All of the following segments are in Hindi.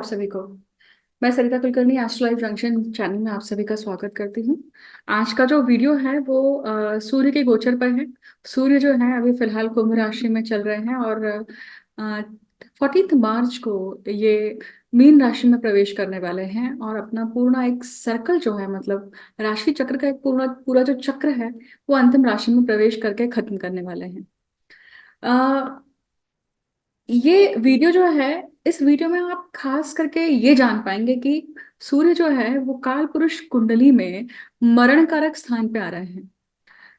आप सभी को। मैं Sarita Kulkarni astro life junction channel में आप सभी का स्वागत करती हूँ। आज का जो वीडियो है वो सूर्य के गोचर पर है। सूर्य जो है अभी फिलहाल कुंभ राशि में चल रहे हैं और 14 मार्च को ये मीन राशि में प्रवेश करने वाले हैं और अपना पूर्ण एक सर्कल जो है मतलब राशि चक्र का एक पूरा पूरा जो चक्र है वो अंतिम राशि में प्रवेश करके खत्म करने वाले हैं। ये वीडियो जो है, इस वीडियो में आप खास करके ये जान पाएंगे कि सूर्य जो है वो काल पुरुष कुंडली में मरण कारक स्थान पे आ रहे हैं।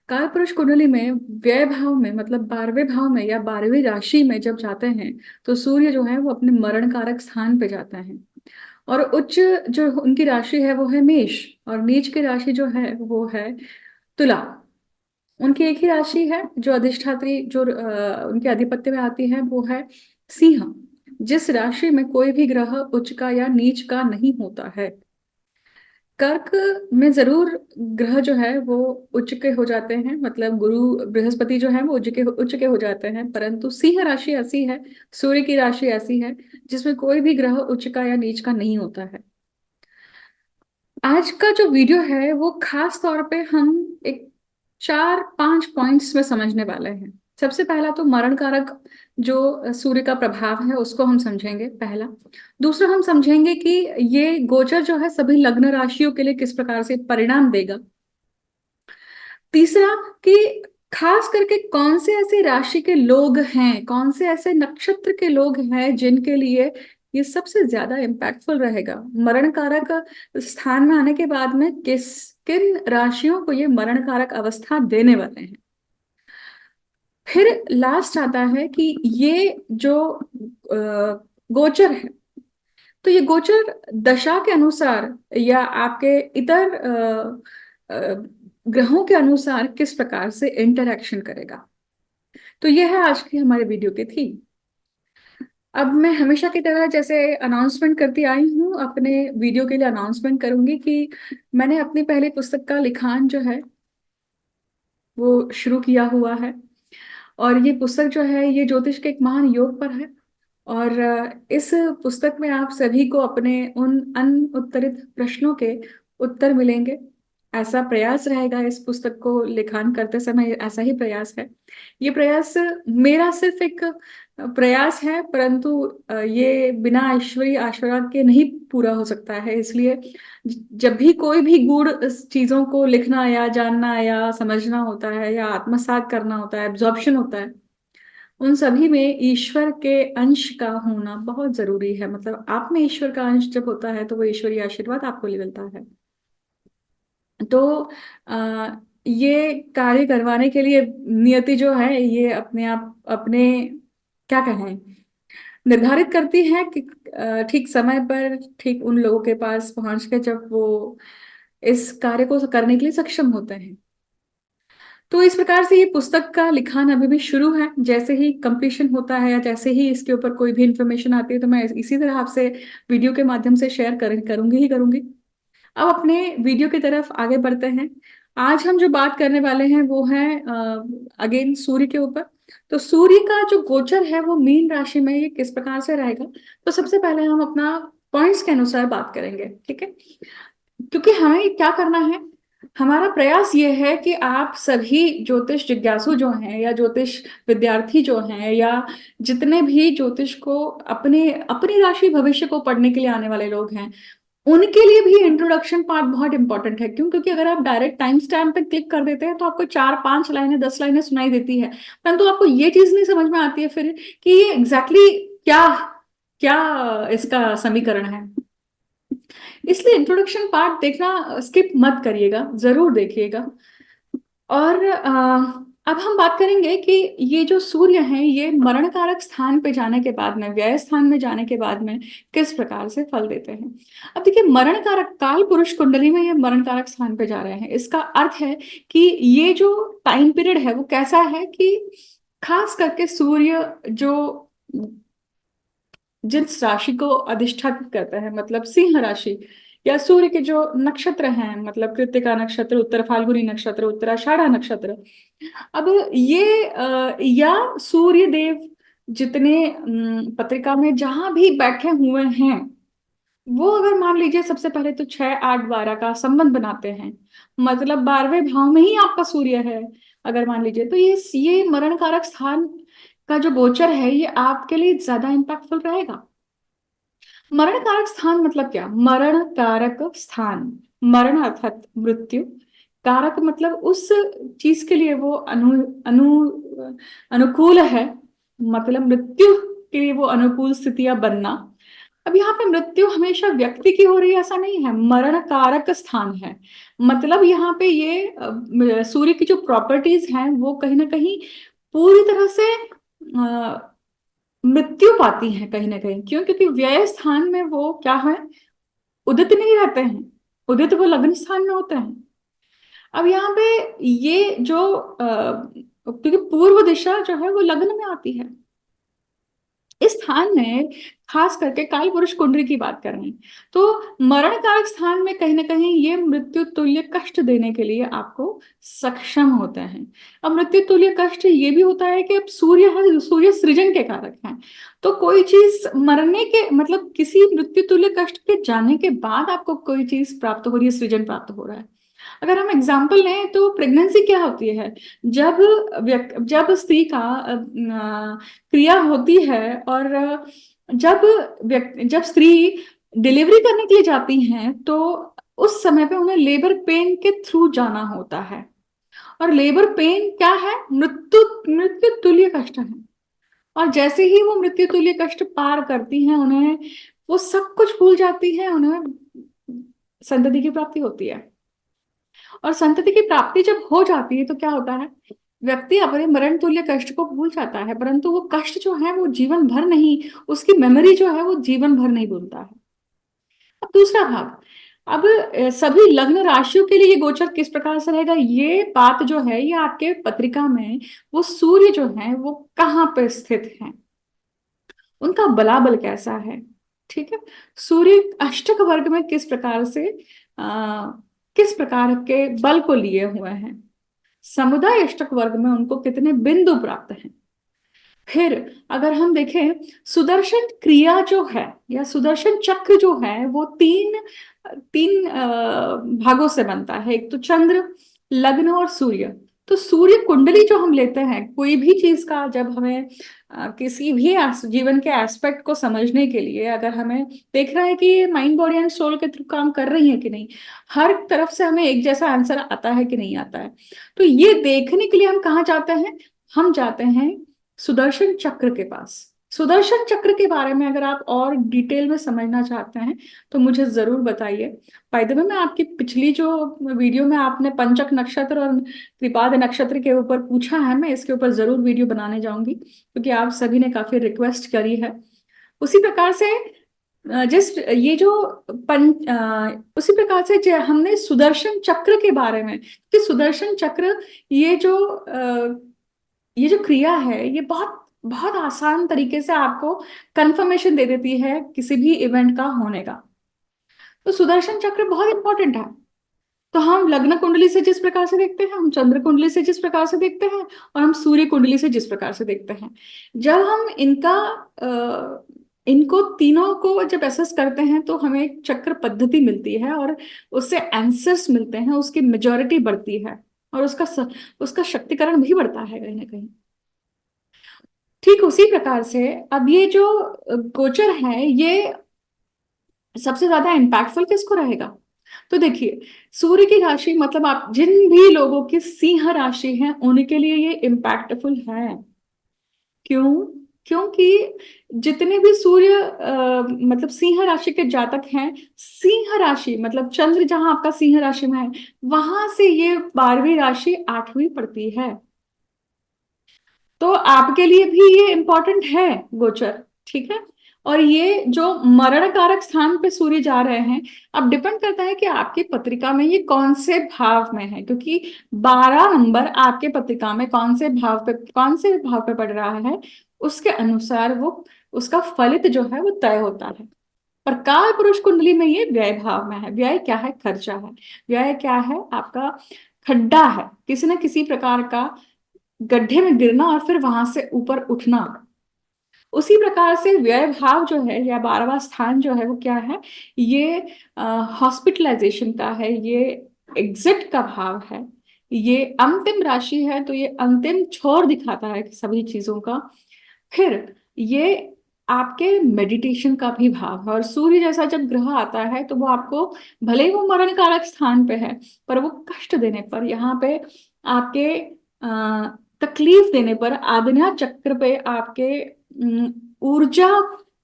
काल पुरुष कुंडली में व्यय भाव में मतलब 12वें भाव में या 12वीं राशि में जब जाते हैं तो सूर्य जो है वो अपने मरण कारक स्थान पे जाता है। और उच्च जो उनकी राशि है वो है मेष और नीच की राशि जो है वो है तुला। उनकी एक ही राशि है जो अधिष्ठात्री जो उनके आधिपत्य में आती है वो है सिंह। जिस राशि में कोई भी ग्रह उच्च का या नीच का नहीं होता है। कर्क में जरूर ग्रह जो है वो उच्च के हो जाते हैं, मतलब गुरु बृहस्पति जो है वो उच्च के हो जाते हैं, परंतु सिंह राशि ऐसी है, सूर्य की राशि ऐसी है जिसमें कोई भी ग्रह उच्च का या नीच का नहीं होता है। आज का जो वीडियो है वो खास तौर पे हम एक 4-5 पॉइंट्स में समझने वाले हैं। सबसे पहला तो मरण कारक जो सूर्य का प्रभाव है उसको हम समझेंगे पहला। दूसरा हम समझेंगे कि ये गोचर जो है सभी लग्न राशियों के लिए किस प्रकार से परिणाम देगा। तीसरा कि खास करके कौन से ऐसे राशि के लोग हैं, कौन से ऐसे नक्षत्र के लोग हैं जिनके लिए ये सबसे ज्यादा इम्पैक्टफुल रहेगा। मरण कारक स्थान में आने के बाद में किन राशियों को ये मरण कारक अवस्था देने वाले हैं। फिर लास्ट आता है कि ये जो गोचर है तो ये गोचर दशा के अनुसार या आपके इतर ग्रहों के अनुसार किस प्रकार से इंटरैक्शन करेगा। तो यह है आज की हमारे वीडियो की थीम। अब मैं हमेशा की तरह जैसे अनाउंसमेंट करती आई हूँ अपने वीडियो के लिए अनाउंसमेंट करूंगी कि मैंने अपनी पहली पुस्तक का लिखान जो है वो शुरू किया हुआ है। और ये पुस्तक जो है ये ज्योतिष के एक महान योग पर है। और इस पुस्तक में आप सभी को अपने उन अनउत्तरित प्रश्नों के उत्तर मिलेंगे। ऐसा प्रयास रहेगा इस पुस्तक को लिखान करते समय, ऐसा ही प्रयास है। ये प्रयास मेरा सिर्फ एक प्रयास है, परंतु ये बिना ईश्वरीय आशीर्वाद के नहीं पूरा हो सकता है। इसलिए जब भी कोई भी गूढ़ चीजों को लिखना या जानना या समझना होता है या आत्मसात करना होता है, एब्जॉर्प्शन होता है, उन सभी में ईश्वर के अंश का होना बहुत जरूरी है। मतलब आप में ईश्वर का अंश जब होता है तो वो ईश्वरीय आशीर्वाद आपको मिलता है। तो ये कार्य करवाने के लिए नियति जो है ये अपने आप अपने क्या कहें निर्धारित करती है कि ठीक समय पर ठीक उन लोगों के पास पहुंच के जब वो इस कार्य को करने के लिए सक्षम होते हैं। तो इस प्रकार से ये पुस्तक का लिखान अभी भी शुरू है। जैसे ही कंप्लीशन होता है या जैसे ही इसके ऊपर कोई भी इंफॉर्मेशन आती है तो मैं इसी तरह आपसे वीडियो के माध्यम से शेयर करूंगी ही करूंगी। अब अपने वीडियो की तरफ आगे बढ़ते हैं। आज हम जो बात करने वाले हैं वो है अगेन सूर्य के ऊपर। तो सूर्य का जो गोचर है वो मीन राशि में ये किस प्रकार से रहेगा। तो सबसे पहले हम अपना पॉइंट्स के अनुसार बात करेंगे, ठीक है। क्योंकि हमें क्या करना है, हमारा प्रयास ये है कि आप सभी ज्योतिष जिज्ञासु जो हैं या ज्योतिष विद्यार्थी जो हैं या जितने भी ज्योतिष को अपने अपनी राशि भविष्य को पढ़ने के लिए आने वाले लोग हैं, उनके लिए भी इंट्रोडक्शन पार्ट बहुत इंपॉर्टेंट है। क्यों? क्योंकि अगर आप डायरेक्ट टाइम स्टैम्प पे क्लिक कर देते हैं तो आपको 4-5 लाइनें 10 लाइनें सुनाई देती है, परंतु आपको ये चीज नहीं समझ में आती है फिर कि ये एग्जैक्टली क्या क्या इसका समीकरण है। इसलिए इंट्रोडक्शन पार्ट देखना स्किप मत करिएगा, जरूर देखिएगा। और अब हम बात करेंगे कि ये जो सूर्य हैं ये मरण कारक स्थान पे जाने के बाद में, व्यय स्थान में जाने के बाद में किस प्रकार से फल देते हैं। अब देखिए, मरण कारक काल पुरुष कुंडली में ये मरण कारक स्थान पे जा रहे हैं। इसका अर्थ है कि ये जो टाइम पीरियड है वो कैसा है कि खास करके सूर्य जो जिस राशि को अधिष्ठापित करता है मतलब सिंह राशि या सूर्य के जो नक्षत्र हैं मतलब कृत्तिका नक्षत्र, उत्तर फाल्गुनी नक्षत्र, उत्तराषाढ़ा नक्षत्र। अब ये या सूर्य देव जितने पत्रिका में जहां भी बैठे हुए हैं वो अगर मान लीजिए सबसे पहले तो 6 8 12 का संबंध बनाते हैं, मतलब 12वें भाव में ही आपका सूर्य है, अगर मान लीजिए, तो ये मरण कारक स्थान का जो गोचर है ये आपके लिए ज्यादा इम्पैक्टफुल रहेगा। मरण कारक स्थान मतलब क्या? मरण कारक स्थान, मरण अर्थात मृत्यु, कारक मतलब उस चीज के लिए वो अनुकूल है, मतलब मृत्यु के लिए वो अनुकूल स्थितियां बनना। अब यहाँ पे मृत्यु हमेशा व्यक्ति की हो रही है ऐसा नहीं है, मरण कारक स्थान है, मतलब यहाँ पे ये सूर्य की जो प्रॉपर्टीज हैं वो कहीं ना कहीं पूरी तरह से मृत्यु पाती हैं कहीं ना कहीं। क्यों? क्योंकि व्यय स्थान में वो क्या है, उदित नहीं रहते हैं, उदित वो लग्न स्थान में होते हैं। अब यहाँ पे ये जो क्योंकि पूर्व दिशा जो है वो लग्न में आती है, इस स्थान में खास करके काल पुरुष कुंडली की बात कर रहे हैं, तो मरण कारक स्थान में कहीं ना कहीं ये मृत्यु तुल्य कष्ट देने के लिए आपको सक्षम होते हैं। अब मृत्यु तुल्य कष्ट ये भी होता है कि अब सूर्य है, सूर्य सृजन के कारक हैं, तो कोई चीज मरने के मतलब किसी मृत्यु तुल्य कष्ट के जाने के बाद आपको कोई चीज प्राप्त हो रही है, सृजन प्राप्त हो रहा है। अगर हम एग्जाम्पल लें तो प्रेगनेंसी क्या होती है? जब जब स्त्री का क्रिया होती है, और जब स्त्री डिलीवरी करने के लिए जाती हैं तो उस समय पे उन्हें लेबर पेन के थ्रू जाना होता है, और लेबर पेन क्या है? मृत्यु मृत्यु तुल्य कष्ट है। और जैसे ही वो मृत्यु तुल्य कष्ट पार करती हैं, उन्हें वो सब कुछ भूल जाती है, उन्हें संतति की प्राप्ति होती है। और संतति की प्राप्ति जब हो जाती है तो क्या होता है, व्यक्ति अपने मरण तुल्य कष्ट को भूल जाता है, परंतु वो कष्ट जो है वो जीवन भर नहीं, उसकी मेमोरी जो है वो जीवन भर नहीं भूलता है। अब दूसरा भाग, अब सभी लग्न राशियों के लिए ये गोचर किस प्रकार से रहेगा, ये बात जो है ये आपके पत्रिका में वो सूर्य जो है वो कहाँ पे स्थित है, उनका बलाबल कैसा है, ठीक है, सूर्य अष्टक वर्ग में किस प्रकार से किस प्रकार के बल को लिए हुए हैं, समुदाय अष्टक वर्ग में उनको कितने बिंदु प्राप्त हैं। फिर अगर हम देखें सुदर्शन क्रिया जो है या सुदर्शन चक्र जो है वो तीन तीन भागों से बनता है, एक तो चंद्र, लग्न और सूर्य। तो सूर्य कुंडली जो हम लेते हैं कोई भी चीज का, जब हमें किसी भी जीवन के एस्पेक्ट को समझने के लिए अगर हमें देख रहा है कि माइंड बॉडी एंड सोल के थ्रू काम कर रही है कि नहीं, हर तरफ से हमें एक जैसा आंसर आता है कि नहीं आता है, तो ये देखने के लिए हम कहाँ जाते हैं? हम जाते हैं सुदर्शन चक्र के पास। सुदर्शन चक्र के बारे में अगर आप और डिटेल में समझना चाहते हैं तो मुझे जरूर बताइए। बाय द वे, मैं आपकी पिछली जो वीडियो में आपने पंचक नक्षत्र और त्रिपाद नक्षत्र के ऊपर पूछा है, मैं इसके ऊपर जरूर वीडियो बनाने जाऊंगी क्योंकि आप सभी ने काफी रिक्वेस्ट करी है। उसी प्रकार से जिस ये जो उसी प्रकार से हमने सुदर्शन चक्र के बारे में, कि सुदर्शन चक्र ये जो ये जो क्रिया है ये बहुत बहुत आसान तरीके से आपको कंफर्मेशन दे देती है किसी भी इवेंट का होने का। तो सुदर्शन चक्र बहुत इंपॉर्टेंट है। तो हम लग्न कुंडली से जिस प्रकार से देखते हैं, हम चंद्र कुंडली से जिस प्रकार से देखते हैं, और हम सूर्य कुंडली से जिस प्रकार से देखते हैं, जब हम इनको तीनों को जब एसेस करते हैं तो हमें एक चक्र पद्धति मिलती है और उससे आंसर्स मिलते हैं, उसकी मेजोरिटी बढ़ती है और उसका शक्तिकरण भी बढ़ता है कहीं ना कहीं। ठीक उसी प्रकार से अब ये जो गोचर है ये सबसे ज्यादा इम्पैक्टफुल किसको रहेगा? तो देखिए, सूर्य की राशि मतलब आप जिन भी लोगों की सिंह राशि है उनके लिए ये इम्पैक्टफुल है। क्यों? क्योंकि जितने भी सूर्य मतलब सिंह राशि के जातक हैं, सिंह राशि मतलब चंद्र जहां आपका सिंह राशि में है वहां से ये 12वीं राशि 8वीं पड़ती है, तो आपके लिए भी ये इंपॉर्टेंट है गोचर, ठीक है। और ये जो मरण कारक स्थान पे सूर्य जा रहे हैं, अब डिपेंड करता है कि आपकी पत्रिका में ये कौन से भाव में है, क्योंकि 12 नंबर आपके पत्रिका में कौन से भाव पे पड़ रहा है उसके अनुसार वो उसका फलित जो है वो तय होता है। पर काल पुरुष कुंडली में ये व्यय भाव में है। व्यय क्या है? खर्चा है। व्यय क्या है? आपका खड्डा है, किसी न किसी प्रकार का गड्ढे में गिरना और फिर वहां से ऊपर उठना, उसी प्रकार से व्यय भाव जो है या 12वां स्थान जो है वो क्या है, ये हॉस्पिटलाइजेशन का है, ये एग्जिट का भाव है, ये अंतिम राशि है, तो ये अंतिम छोर दिखाता है सभी चीजों का। फिर ये आपके मेडिटेशन का भी भाव है, और सूर्य जैसा जब ग्रह आता है तो वो आपको, भले ही वो मरण कारक स्थान पे है, पर वो कष्ट देने पर, यहाँ पे आपके तकलीफ देने पर, आज्ञा चक्र पे आपके ऊर्जा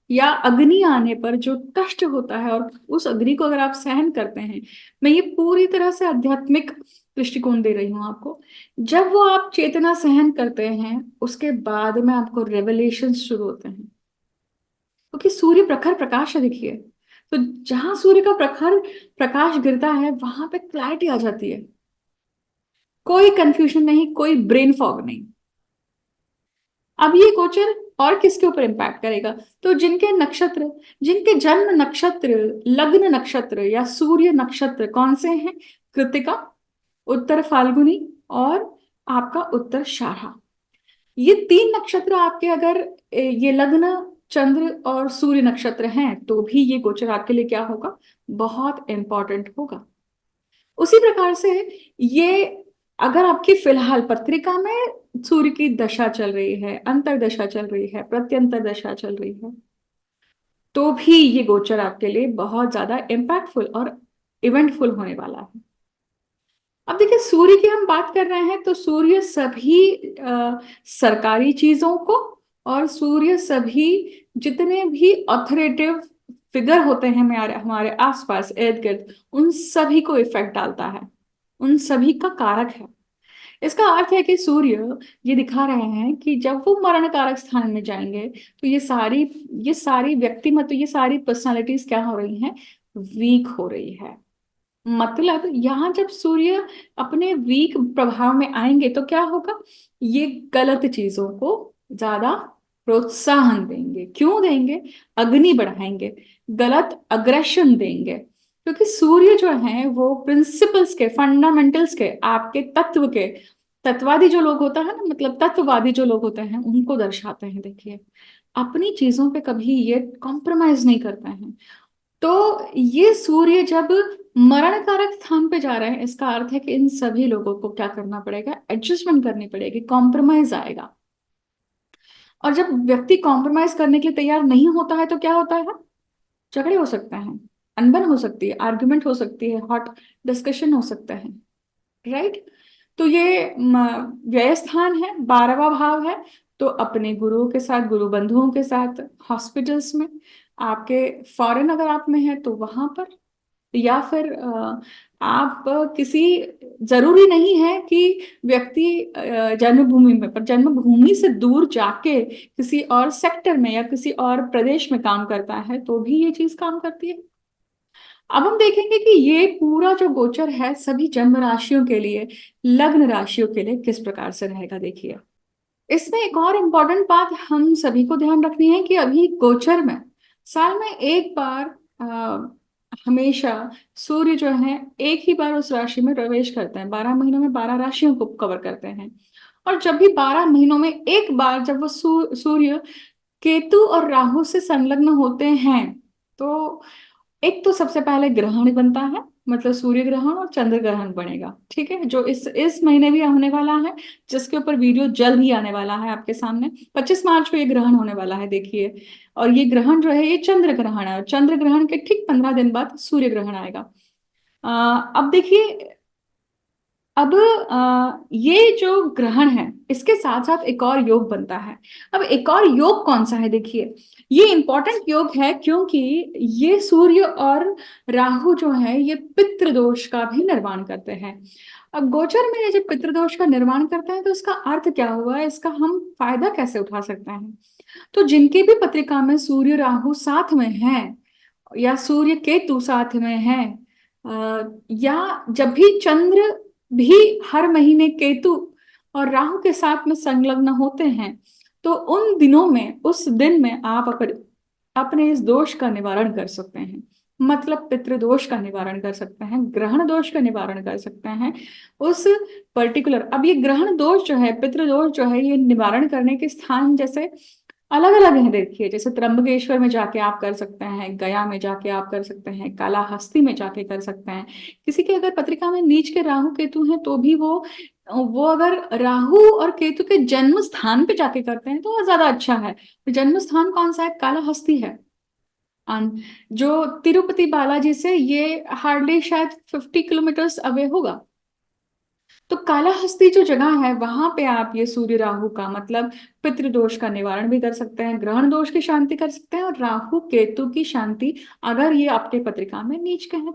या अग्नि आने पर जो कष्ट होता है, और उस अग्नि को अगर आप सहन करते हैं, मैं ये पूरी तरह से आध्यात्मिक दृष्टिकोण दे रही हूँ आपको, जब वो आप चेतना सहन करते हैं उसके बाद में आपको रेवलेशन शुरू होते हैं, क्योंकि सूर्य प्रखर प्रकाश है, देखिए। तो जहां सूर्य का प्रखर प्रकाश गिरता है वहां पे क्लैरिटी आ जाती है, कोई कंफ्यूजन नहीं, कोई ब्रेन फॉग नहीं। अब ये गोचर और किसके ऊपर इम्पैक्ट करेगा, तो जिनके नक्षत्र, जिनके जन्म नक्षत्र, लग्न नक्षत्र या सूर्य नक्षत्र कौन से हैं, कृतिका, उत्तर फाल्गुनी और आपका उत्तराषाढ़ा, ये 3 नक्षत्र आपके अगर ये लग्न, चंद्र और सूर्य नक्षत्र हैं तो भी ये गोचर आपके लिए क्या होगा, बहुत इंपॉर्टेंट होगा। उसी प्रकार से ये, अगर आपकी फिलहाल पत्रिका में सूर्य की दशा चल रही है, अंतर दशा चल रही है, प्रत्यंतर दशा चल रही है, तो भी ये गोचर आपके लिए बहुत ज्यादा इम्पैक्टफुल और इवेंटफुल होने वाला है। अब देखिए, सूर्य की हम बात कर रहे हैं तो सूर्य सभी सरकारी चीजों को, और सूर्य सभी जितने भी ऑथोरेटिव फिगर होते हैं हमारे हमारे आसपास इर्द गिर्द, उन सभी को इफेक्ट डालता है, उन सभी का कारक है। इसका अर्थ है कि सूर्य ये दिखा रहे हैं कि जब वो मरण कारक स्थान में जाएंगे तो ये सारी व्यक्तिमत्व, ये सारी पर्सनालिटीज क्या हो रही हैं, वीक हो रही है। मतलब यहाँ जब सूर्य अपने वीक प्रभाव में आएंगे तो क्या होगा, ये गलत चीजों को ज्यादा प्रोत्साहन देंगे। क्यों देंगे, अग्नि बढ़ाएंगे, गलत अग्रेशन देंगे, क्योंकि सूर्य जो है वो प्रिंसिपल्स के, फंडामेंटल्स के, आपके तत्व के, तत्ववादी जो लोग होता है ना, मतलब तत्ववादी जो लोग होते हैं उनको दर्शाते हैं। देखिए, अपनी चीजों पे कभी ये कॉम्प्रोमाइज नहीं करते हैं। तो ये सूर्य जब मरण कारक स्थान पे जा रहे हैं, इसका अर्थ है कि इन सभी लोगों को क्या करना पड़ेगा, एडजस्टमेंट करनी पड़ेगी, कॉम्प्रोमाइज आएगा। और जब व्यक्ति कॉम्प्रोमाइज करने के लिए तैयार नहीं होता है तो क्या होता है, झगड़े हो सकते हैं, अनबन हो सकती है, आर्गुमेंट हो सकती है, हॉट डिस्कशन हो सकता है, राइट। तो ये व्यय स्थान है, 12वां भाव है, तो अपने गुरुओं के साथ, गुरु बंधुओं के साथ, हॉस्पिटल्स में, आपके फॉरेन अगर आप में है तो वहां पर, या फिर आप किसी, जरूरी नहीं है कि व्यक्ति जन्मभूमि में, पर जन्मभूमि से दूर जाके किसी और सेक्टर में या किसी और प्रदेश में काम करता है तो भी ये चीज काम करती है। अब हम देखेंगे कि ये पूरा जो गोचर है सभी जन्म राशियों के लिए, लग्न राशियों के लिए किस प्रकार से रहेगा, देखिए। इसमें एक और इम्पोर्टेंट बात हम सभी को ध्यान रखनी है कि अभी गोचर में साल में एक बार हमेशा सूर्य जो है एक ही बार उस राशि में प्रवेश करते हैं, 12 महीनों में 12 राशियों को कवर करते हैं। और जब भी 12 महीनों में एक बार जब वो सूर्य केतु और राहु से संलग्न होते हैं, तो एक तो सबसे पहले ग्रहण बनता है, मतलब सूर्य ग्रहण और चंद्र ग्रहण बनेगा, ठीक है, जो इस महीने भी होने वाला है, जिसके ऊपर वीडियो जल्द ही आने वाला है आपके सामने। 25 मार्च को ये ग्रहण होने वाला है, देखिए। और ये ग्रहण जो है ये चंद्र ग्रहण है, और चंद्र ग्रहण के ठीक 15 दिन बाद सूर्य ग्रहण आएगा। अब देखिए, अब ये जो ग्रहण है इसके साथ साथ एक और योग बनता है। अब एक और योग कौन सा है, देखिए, ये इंपॉर्टेंट योग है क्योंकि ये सूर्य और राहु जो है ये पितृदोष का भी निर्माण करते हैं। अब गोचर में ये जब पितृदोष का निर्माण करते हैं तो इसका अर्थ क्या हुआ है, इसका हम फायदा कैसे उठा सकते हैं। तो जिनकी भी पत्रिका में सूर्य राहु साथ में है, या सूर्य केतु साथ में है, या जब भी चंद्र भी हर महीने केतु और राहु के साथ में संलग्न होते हैं, तो उन दिनों में, उस दिन में आप अपने इस दोष का निवारण कर सकते हैं। मतलब पितृदोष का निवारण कर सकते हैं, ग्रहण दोष का निवारण कर सकते हैं उस पर्टिकुलर। अब ये ग्रहण दोष जो है, पितृदोष जो है, ये निवारण करने के स्थान जैसे अलग अलग है देखिए, जैसे त्र्यंबकेश्वर में जाके आप कर सकते हैं, गया में जाके आप कर सकते हैं, कालाहस्ती में जाके कर सकते हैं। किसी के अगर पत्रिका में नीच के राहु केतु हैं तो भी वो अगर राहु और केतु के जन्म स्थान पे जाके करते हैं तो वो ज्यादा अच्छा है। तो जन्म स्थान कौन सा है? कालाहस्ती है। जो तिरुपति बालाजी से ये हार्डली शायद 50 किलोमीटर्स अवे होगा। तो कालाहस्ती जो जगह है वहां पे आप ये सूर्य राहु का मतलब पितृदोष का निवारण भी कर सकते हैं, ग्रहण दोष की शांति कर सकते हैं, और राहु केतु की शांति अगर ये आपके पत्रिका में नीच के हैं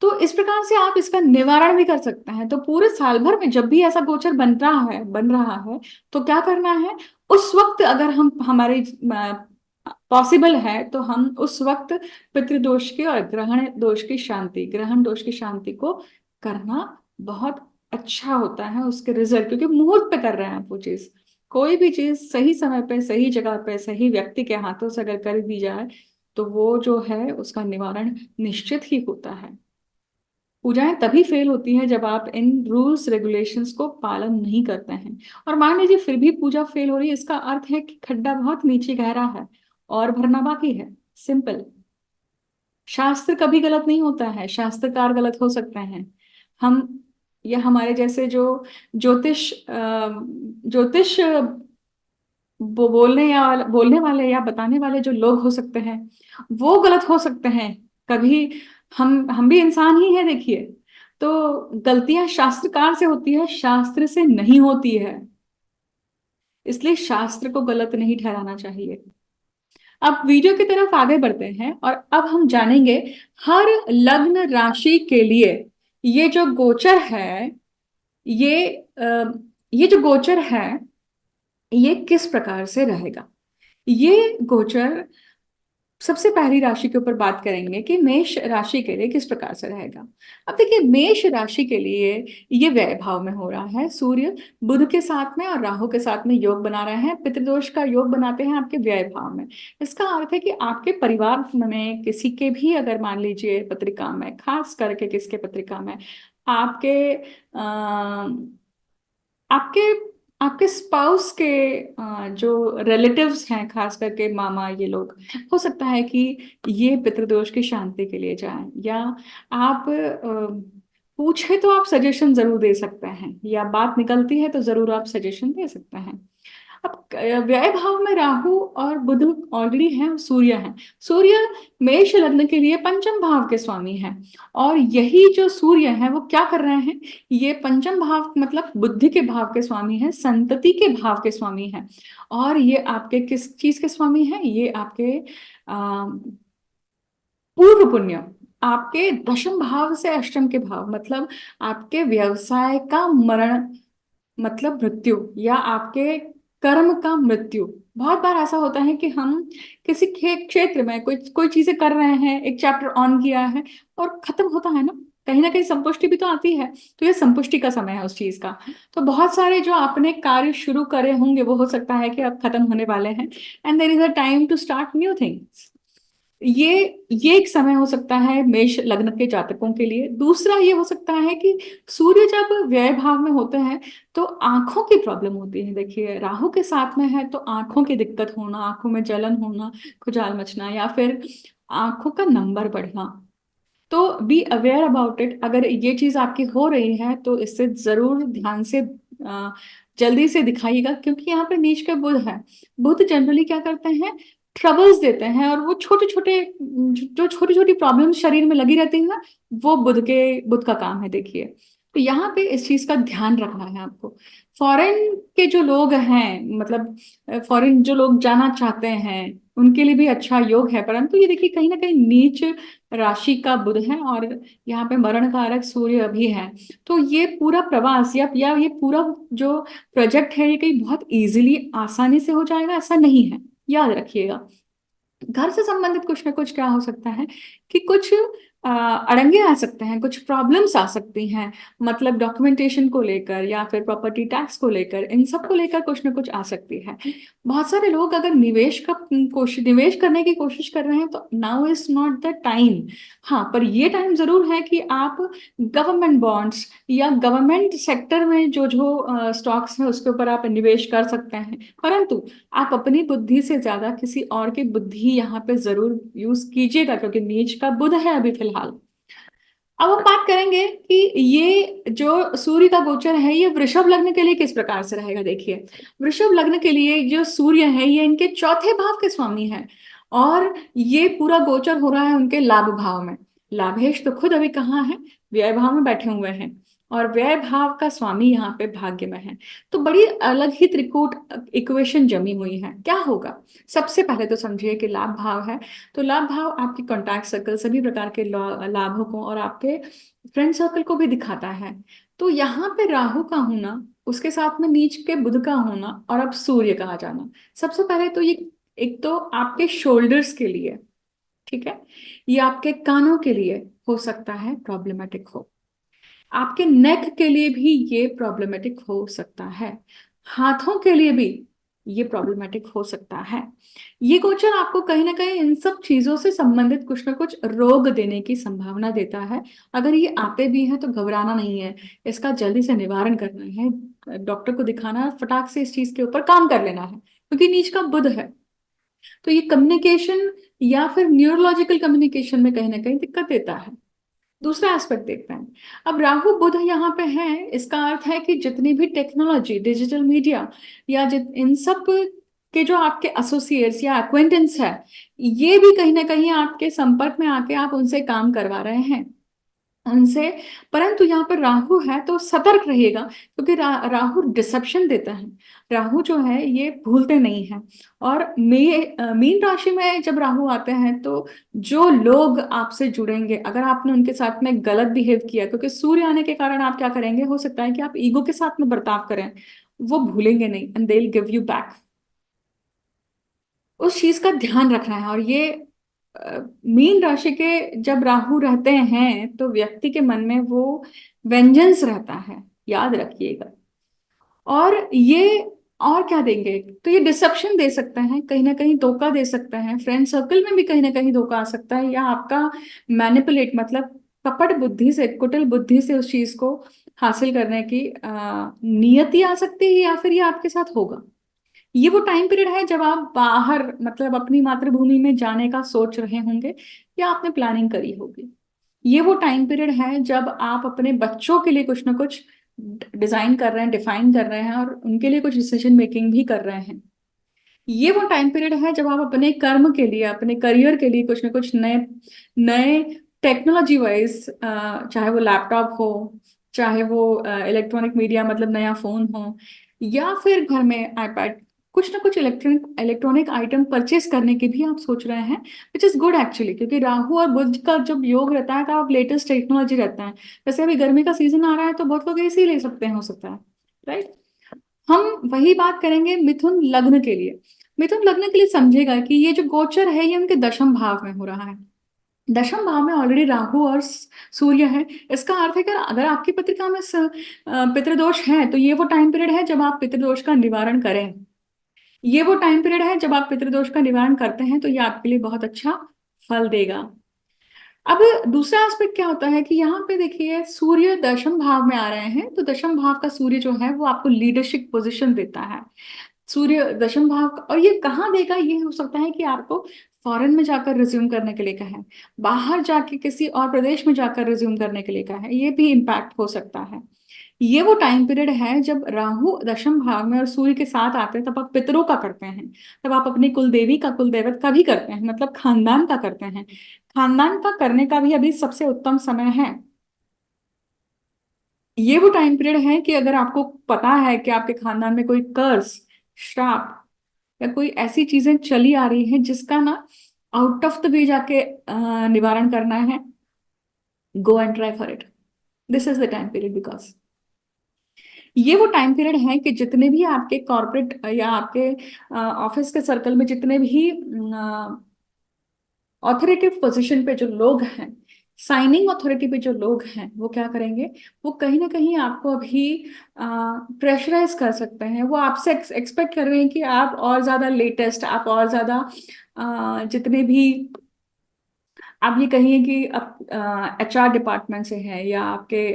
तो इस प्रकार से आप इसका निवारण भी कर सकते हैं। तो पूरे साल भर में जब भी ऐसा गोचर बन रहा है तो क्या करना है? उस वक्त अगर हम हमारे पॉसिबल है तो हम उस वक्त पितृदोष की और ग्रहण दोष की शांति को करना बहुत अच्छा होता है उसके रिजल्ट, क्योंकि मुहूर्त पे कर रहे हैं आप वो चीज। कोई भी चीज सही समय पे, सही जगह पे, सही व्यक्ति के हाथों से अगर कर दी जाए तो वो जो है उसका निवारण निश्चित ही होता है। पूजाएं तभी फेल होती है जब आप इन रूल्स रेगुलेशंस को पालन नहीं करते हैं। और मान लीजिए फिर भी पूजा फेल हो रही है, इसका अर्थ है कि खड्डा बहुत नीचे गहरा है और भरना बाकी है। सिंपल। शास्त्र कभी गलत नहीं होता है, शास्त्रकार गलत हो सकते हैं। हम या हमारे जैसे जो ज्योतिष बोलने वाले या बताने वाले जो लोग हो सकते हैं वो गलत हो सकते हैं कभी। हम भी इंसान ही हैं देखिए। तो गलतियां शास्त्रकार से होती है, शास्त्र से नहीं होती है। इसलिए शास्त्र को गलत नहीं ठहराना चाहिए। अब वीडियो की तरफ आगे बढ़ते हैं और अब हम जानेंगे हर लग्न राशि के लिए ये जो गोचर है, ये ये जो गोचर है ये किस प्रकार से रहेगा। ये गोचर सबसे पहली राशि के ऊपर बात करेंगे कि मेष राशि के लिए किस प्रकार से रहेगा। अब देखिए, मेष राशि के लिए ये व्यय भाव में हो रहा है। सूर्य बुध के साथ में और राहु के साथ में योग बना रहे हैं, पितृदोष का योग बनाते हैं आपके व्यय भाव में। इसका अर्थ है कि आपके परिवार में किसी के भी अगर मान लीजिए पत्रिका में, खास करके किसके पत्रिका में, आपके आपके आपके स्पाउस के जो रिलेटिव्स हैं, खास करके मामा, ये लोग, हो सकता है कि ये पितृदोष की शांति के लिए जाएं, या आप पूछे तो आप सजेशन जरूर दे सकते हैं, या बात निकलती है तो जरूर आप सजेशन दे सकते हैं। अब व्यय भाव में राहु और बुध ऑलरेडी हैं, सूर्य हैं। सूर्य मेष लग्न के लिए पंचम भाव के स्वामी हैं। और यही जो सूर्य है वो क्या कर रहे हैं? ये पंचम भाव मतलब बुद्धि के भाव के स्वामी हैं, संतति के भाव के स्वामी हैं। और ये आपके किस चीज के स्वामी हैं? ये आपके पूर्व पुण्य, आपके दशम भाव से अष्टम के भाव, मतलब आपके व्यवसाय का मरण मतलब मृत्यु, या आपके कर्म का मृत्यु। बहुत बार ऐसा होता है कि हम किसी क्षेत्र में कोई कोई चीजें कर रहे हैं, एक चैप्टर ऑन किया है और खत्म होता है ना कहीं संतुष्टि भी तो आती है। तो ये संतुष्टि का समय है उस चीज का। तो बहुत सारे जो आपने कार्य शुरू करे होंगे वो हो सकता है कि अब खत्म होने वाले हैं, and there is a time to start new things. ये ये एक समय हो सकता है मेष लग्न के जातकों के लिए। दूसरा ये हो सकता है कि सूर्य जब व्यय भाव में होते हैं तो आंखों की प्रॉब्लम होती है। देखिए, राहु के साथ में है तो आंखों की दिक्कत होना, आंखों में जलन होना, खुजाल मचना, या फिर आंखों का नंबर बढ़ना। तो बी अवेयर अबाउट इट। अगर ये चीज आपकी हो रही है तो इससे जरूर ध्यान से जल्दी से दिखाइएगा, क्योंकि यहाँ पे नीच का बुध है। बुध जनरली क्या करते हैं? ट्रबल्स देते हैं, और वो छोटे छोटे जो छोटी छोटी प्रॉब्लम्स शरीर में लगी रहती है ना, वो बुध का काम है देखिए। तो यहाँ पे इस चीज का ध्यान रखना है आपको। फॉरेन के जो लोग हैं, मतलब फॉरेन जो लोग जाना चाहते हैं, उनके लिए भी अच्छा योग है, परंतु ये देखिए कहीं ना कहीं नीच राशि का बुध है और यहाँ पे मरण कारक सूर्य अभी है। तो ये पूरा प्रवास या ये पूरा जो प्रोजेक्ट है ये कहीं बहुत इजीली आसानी से हो जाएगा ऐसा नहीं है, याद रखिएगा। घर से संबंधित कुछ ना कुछ क्या हो सकता है कि कुछ अड़ंगे आ सकते हैं, कुछ प्रॉब्लम्स आ सकती हैं, मतलब डॉक्यूमेंटेशन को लेकर या फिर प्रॉपर्टी टैक्स को लेकर, इन सब को लेकर कुछ ना कुछ आ सकती है। बहुत सारे लोग अगर निवेश करने की कोशिश कर रहे हैं तो now is not the time. हाँ, पर ये टाइम जरूर है कि आप गवर्नमेंट बॉन्ड्स या गवर्नमेंट सेक्टर में जो जो स्टॉक्स हैं उसके ऊपर आप निवेश कर सकते हैं, परंतु आप अपनी बुद्धि से ज्यादा किसी और की बुद्धि यहाँ पे जरूर यूज कीजिएगा, क्योंकि नीच का बुध है अभी फिलहाल। अब हम बात करेंगे कि ये जो सूर्य का गोचर है ये वृषभ लग्न के लिए किस प्रकार से रहेगा। देखिए, वृषभ लग्न के लिए जो सूर्य है ये इनके चौथे भाव के स्वामी है, और ये पूरा गोचर हो रहा है उनके लाभ भाव में। लाभेश तो खुद अभी कहाँ है, व्यय भाव में बैठे हुए हैं, और व्यय भाव का स्वामी यहाँ पे भाग्य में है। तो बड़ी अलग ही त्रिकूट इक्वेशन जमी हुई है। क्या होगा, सबसे पहले तो समझिए कि लाभ भाव है, तो लाभ भाव आपकी कॉन्टैक्ट सर्कल, सभी प्रकार के लाभों को और आपके फ्रेंड सर्कल को भी दिखाता है। तो यहाँ पे राहु का होना, उसके साथ में नीच के बुध का होना, और अब सूर्य का आ जाना, सबसे पहले तो ये एक तो आपके शोल्डर्स के लिए, ठीक है, ये आपके कानों के लिए हो सकता है प्रॉब्लमेटिक हो, आपके नेक के लिए भी ये प्रॉब्लमेटिक हो सकता है, हाथों के लिए भी ये प्रॉब्लमेटिक हो सकता है। ये गोचर आपको कहीं ना कहीं इन सब चीजों से संबंधित कुछ ना कुछ रोग देने की संभावना देता है। अगर ये आते भी हैं तो घबराना नहीं है, इसका जल्दी से निवारण करना है, डॉक्टर को दिखाना है, फटाक से इस चीज के ऊपर काम कर लेना है, क्योंकि नीच का बुध है। तो ये कम्युनिकेशन या फिर न्यूरोलॉजिकल कम्युनिकेशन में कहीं ना कहीं दिक्कत देता है। दूसरा एस्पेक्ट देखते हैं। अब राहु बुध यहाँ पे है, इसका अर्थ है कि जितनी भी टेक्नोलॉजी, डिजिटल मीडिया या इन सब के जो आपके एसोसिएट्स या एक्वेंटेंस है, ये भी कहीं ना कहीं आपके संपर्क में आके आप उनसे काम करवा रहे हैं उनसे। परंतु यहाँ पर राहु है तो सतर्क रहिएगा, क्योंकि राहु डिसेप्शन देता है। राहु जो है ये भूलते नहीं है, और मीन राशि में जब राहु आते हैं तो जो लोग आपसे जुड़ेंगे, अगर आपने उनके साथ में गलत बिहेव किया, क्योंकि सूर्य आने के कारण आप क्या करेंगे, हो सकता है कि आप ईगो के साथ में बर्ताव करें, वो भूलेंगे नहीं, and they will give you back. उस चीज का ध्यान रखना है। और ये मीन राशि के जब राहु रहते हैं तो व्यक्ति के मन में वो वेंजेंस रहता है, याद रखिएगा। और ये और क्या देंगे, तो ये डिसेप्शन दे सकते हैं, कहीं ना कहीं धोखा दे सकते हैं, फ्रेंड सर्कल में भी कहीं ना कहीं धोखा आ सकता है, या आपका मैनिपुलेट मतलब कपट बुद्धि से, कुटिल बुद्धि से उस चीज को हासिल करने की नियति आ सकती है, या फिर ये आपके साथ होगा। ये वो टाइम पीरियड है जब आप बाहर मतलब अपनी मातृभूमि में जाने का सोच रहे होंगे, या आपने प्लानिंग करी होगी। ये वो टाइम पीरियड है जब आप अपने बच्चों के लिए कुछ ना कुछ डिजाइन कर रहे हैं, डिफाइन कर रहे हैं, और उनके लिए कुछ डिसीजन मेकिंग भी कर रहे हैं। ये वो टाइम पीरियड है जब आप अपने कर्म के लिए, अपने करियर के लिए कुछ ना कुछ नए नए टेक्नोलॉजी वाइज, चाहे वो लैपटॉप हो, चाहे वो इलेक्ट्रॉनिक मीडिया मतलब नया फोन हो, या फिर घर में आईपैड, कुछ ना कुछ इलेक्ट्रॉनिक आइटम परचेस करने की भी आप सोच रहे हैं, विच इज गुड एक्चुअली, क्योंकि राहु और बुध का जब योग रहता है तो आप लेटेस्ट टेक्नोलॉजी रहता है। जैसे अभी गर्मी का सीजन आ रहा है तो बहुत लोग एसी ले सकते हैं, हो सकता है, राइट। हम वही बात करेंगे मिथुन लग्न के लिए। मिथुन लग्न के लिए समझेगा कि ये जो गोचर है ये उनके दशम भाव में हो रहा है। दशम भाव में ऑलरेडी राहु और सूर्य है। इसका अर्थ है कि अगर आपकी पत्रिका में पितृदोष है तो ये वो टाइम पीरियड है जब आप पितृदोष का निवारण करें। ये वो टाइम पीरियड है जब आप पितृदोष का निवारण करते हैं तो ये आपके लिए बहुत अच्छा फल देगा। अब दूसरा एस्पेक्ट क्या होता है कि यहाँ पे देखिए सूर्य दशम भाव में आ रहे हैं, तो दशम भाव का सूर्य जो है वो आपको लीडरशिप पोजीशन देता है। सूर्य दशम भाव और ये कहाँ देगा, ये हो सकता है कि आपको फॉरेन में जाकर रिज्यूम करने के लिए कहें, बाहर जाके किसी और प्रदेश में जाकर रिज्यूम करने के लिए कहें, ये भी इम्पैक्ट हो सकता है। ये वो टाइम पीरियड है जब राहु दशम भाव में और सूर्य के साथ आते हैं, तब आप पितरों का करते हैं, तब आप अपनी कुल देवी का, कुल देवत का भी करते हैं, मतलब खानदान का करते हैं। खानदान का करने का भी अभी सबसे उत्तम समय है। ये वो टाइम पीरियड है कि अगर आपको पता है कि आपके खानदान में कोई कर्स, श्राप या कोई ऐसी चीजें चली आ रही हैं जिसका ना आउट ऑफ द वे जाके निवारण करना है, go and try for it. This is the time period, because ये वो टाइम पीरियड है कि जितने भी आपके कॉर्पोरेट या आपके ऑफिस के सर्कल में जितने भी ऑथोरेटिव पोजीशन पे जो लोग हैं, साइनिंग अथॉरिटी पे जो लोग हैं वो क्या करेंगे, वो कहीं ना कहीं आपको अभी प्रेशराइज कर सकते हैं। वो आपसे एक्सपेक्ट कर रहे हैं कि आप और ज्यादा लेटेस्ट, आप और ज्यादा जितने भी आप ये कहिए कि HR डिपार्टमेंट से हैं या आपके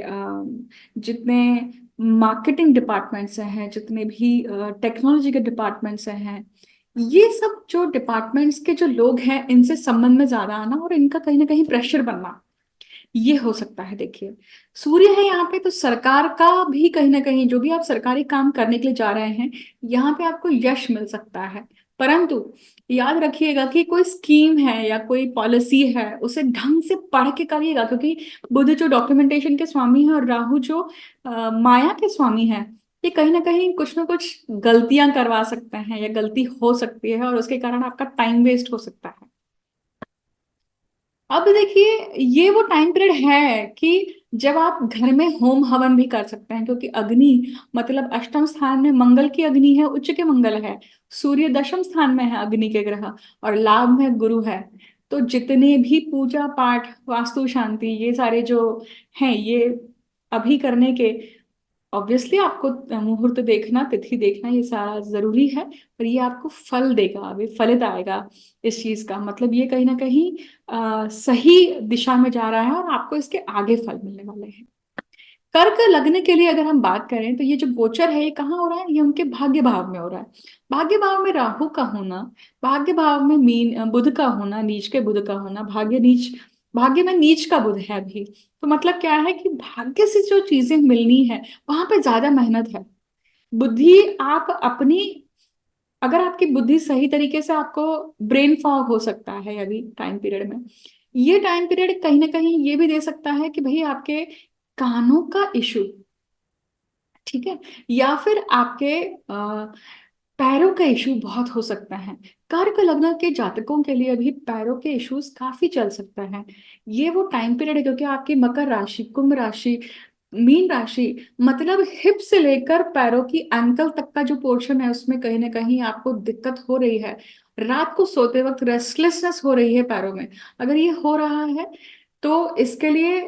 जितने मार्केटिंग डिपार्टमेंट से हैं, जितने भी टेक्नोलॉजी के डिपार्टमेंट से हैं, ये सब जो डिपार्टमेंट्स के जो लोग हैं इनसे संबंध में ज्यादा आना और इनका कहीं ना कहीं प्रेशर बनना, ये हो सकता है। देखिए, सूर्य है यहाँ पे, तो सरकार का भी कहीं ना कहीं जो भी आप सरकारी काम करने के लिए जा रहे हैं, यहाँ पे आपको यश मिल सकता है। परंतु याद रखिएगा कि कोई स्कीम है या कोई पॉलिसी है उसे ढंग से पढ़ के करिएगा, क्योंकि बुध जो डॉक्यूमेंटेशन के स्वामी है और राहु जो माया के स्वामी है, ये कहीं ना कुछ गलतियां करवा सकते हैं या गलती हो सकती है और उसके कारण आपका टाइम वेस्ट हो सकता है। अब देखिए, ये वो टाइम पीरियड है कि जब आप घर में होम हवन भी कर सकते हैं, क्योंकि अग्नि मतलब अष्टम स्थान में मंगल की अग्नि है, उच्च के मंगल है। सूर्य दशम स्थान में है अग्नि के ग्रह, और लाभ में गुरु है। तो जितने भी पूजा पाठ, वास्तु शांति, ये सारे जो हैं, ये अभी करने के, ऑब्वियसली आपको मुहूर्त देखना, तिथि देखना, ये सारा जरूरी है। पर ये आपको फल देगा, अभी फलित आएगा इस चीज का। मतलब ये कहीं ना कहीं सही दिशा में जा रहा है और आपको इसके आगे फल मिलने वाले हैं। कर्क लगने के लिए अगर हम बात करें तो ये जो गोचर है ये कहाँ हो रहा है, ये उनके भाग्य भाव में हो रहा है। भाग्य भाव में राहु का होना, भाग्य भाव में मीन बुध का होना, नीच के बुध का होना, भाग्य नीच, भाग्य में नीच का बुध है अभी। तो मतलब क्या है कि भाग्य से जो चीजें मिलनी है वहां पे ज्यादा मेहनत है। बुद्धि आप अपनी, अगर आपकी बुद्धि सही तरीके से, आपको ब्रेन फॉग हो सकता है अभी टाइम पीरियड में। ये टाइम पीरियड कहीं ना कहीं ये भी दे सकता है कि भाई आपके कानों का इशू, ठीक है, या फिर आपके पैरों का इशू बहुत हो सकता है। कर्क लग्न के जातकों के लिए भी पैरों के इश्यूज काफी चल सकता है। ये वो टाइम पीरियड है, क्योंकि आपकी मकर राशि, कुंभ राशि, मीन राशि, मतलब हिप से लेकर पैरों की एंकल तक का जो पोर्शन है उसमें कहीं ना कहीं आपको दिक्कत हो रही है। रात को सोते वक्त रेस्टलेसनेस हो रही है पैरों में। अगर ये हो रहा है तो इसके लिए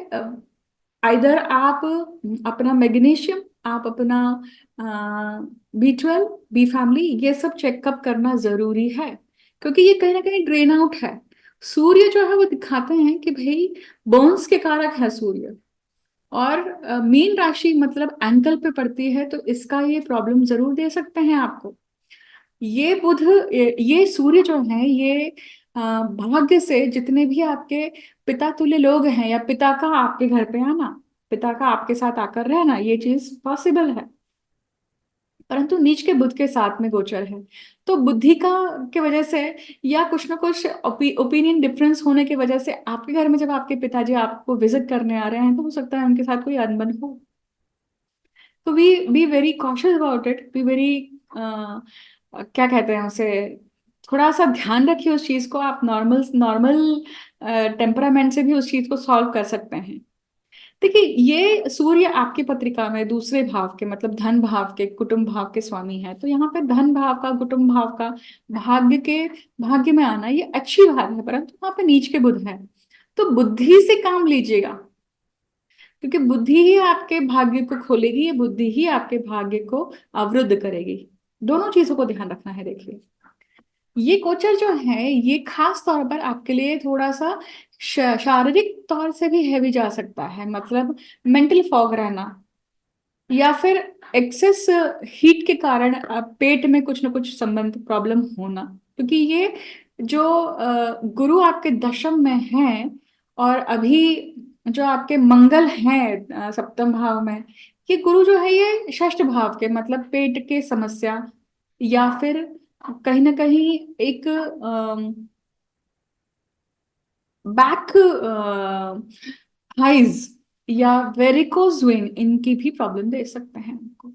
आइदर आप अपना मैग्नीशियम, आप अपना B12, बी फैमिली, ये सब चेकअप करना जरूरी है, क्योंकि ये कहीं ना कहीं ड्रेन आउट है। सूर्य जो है वो दिखाते हैं कि भाई बोन्स के कारक है सूर्य, और मीन राशि मतलब एंकल पे पड़ती है, तो इसका ये प्रॉब्लम जरूर दे सकते हैं आपको। ये बुध, ये सूर्य जो है ये भाग्य से जितने भी आपके पिता तुल्य लोग हैं, या पिता का आपके घर पे आना, पिता का आपके साथ आकर रहना, ये चीज पॉसिबल है। परंतु नीच के बुध के साथ में गोचर है, तो बुद्धि का के वजह से या कुछ ना कुछ ओपिनियन डिफरेंस होने की वजह से आपके घर में जब आपके पिताजी आपको विजिट करने आ रहे हैं तो हो सकता है उनके साथ कोई अनबन हो। तो be very cautious about it, be very क्या कहते हैं उसे, थोड़ा सा ध्यान रखिए उस चीज को। आप नॉर्मल नॉर्मल टेम्परामेंट से भी उस चीज को सॉल्व कर सकते हैं। देखिए, ये सूर्य आपकी पत्रिका में दूसरे भाव के मतलब धन भाव के, कुटुंब भाव के स्वामी है, तो यहाँ पे धन भाव का, कुटुंब भाव का, भाग्य के, भाग्य में आना ये अच्छी बात है। परंतु वहां पे नीच के बुध है, तो बुद्धि से काम लीजिएगा, क्योंकि बुद्धि ही आपके भाग्य को खोलेगी, ये बुद्धि ही आपके भाग्य को अवरुद्ध करेगी। दोनों चीजों को ध्यान रखना है। देखिए, ये गोचर जो है ये खास तौर पर आपके लिए थोड़ा सा शारीरिक तौर से भी हैवी जा सकता है, मतलब मेंटल फॉग रहना, या फिर एक्सेस हीट के कारण पेट में कुछ ना कुछ संबंध प्रॉब्लम होना। क्योंकि ये जो गुरु आपके दशम में है, और अभी जो आपके मंगल हैं सप्तम भाव में, ये गुरु जो है ये षष्ठ भाव के मतलब पेट के समस्या, या फिर कहीं ना कहीं एक बैक हाइज या वेरिकोज वेन, इनकी भी प्रॉब्लम दे सकते हैं हमको।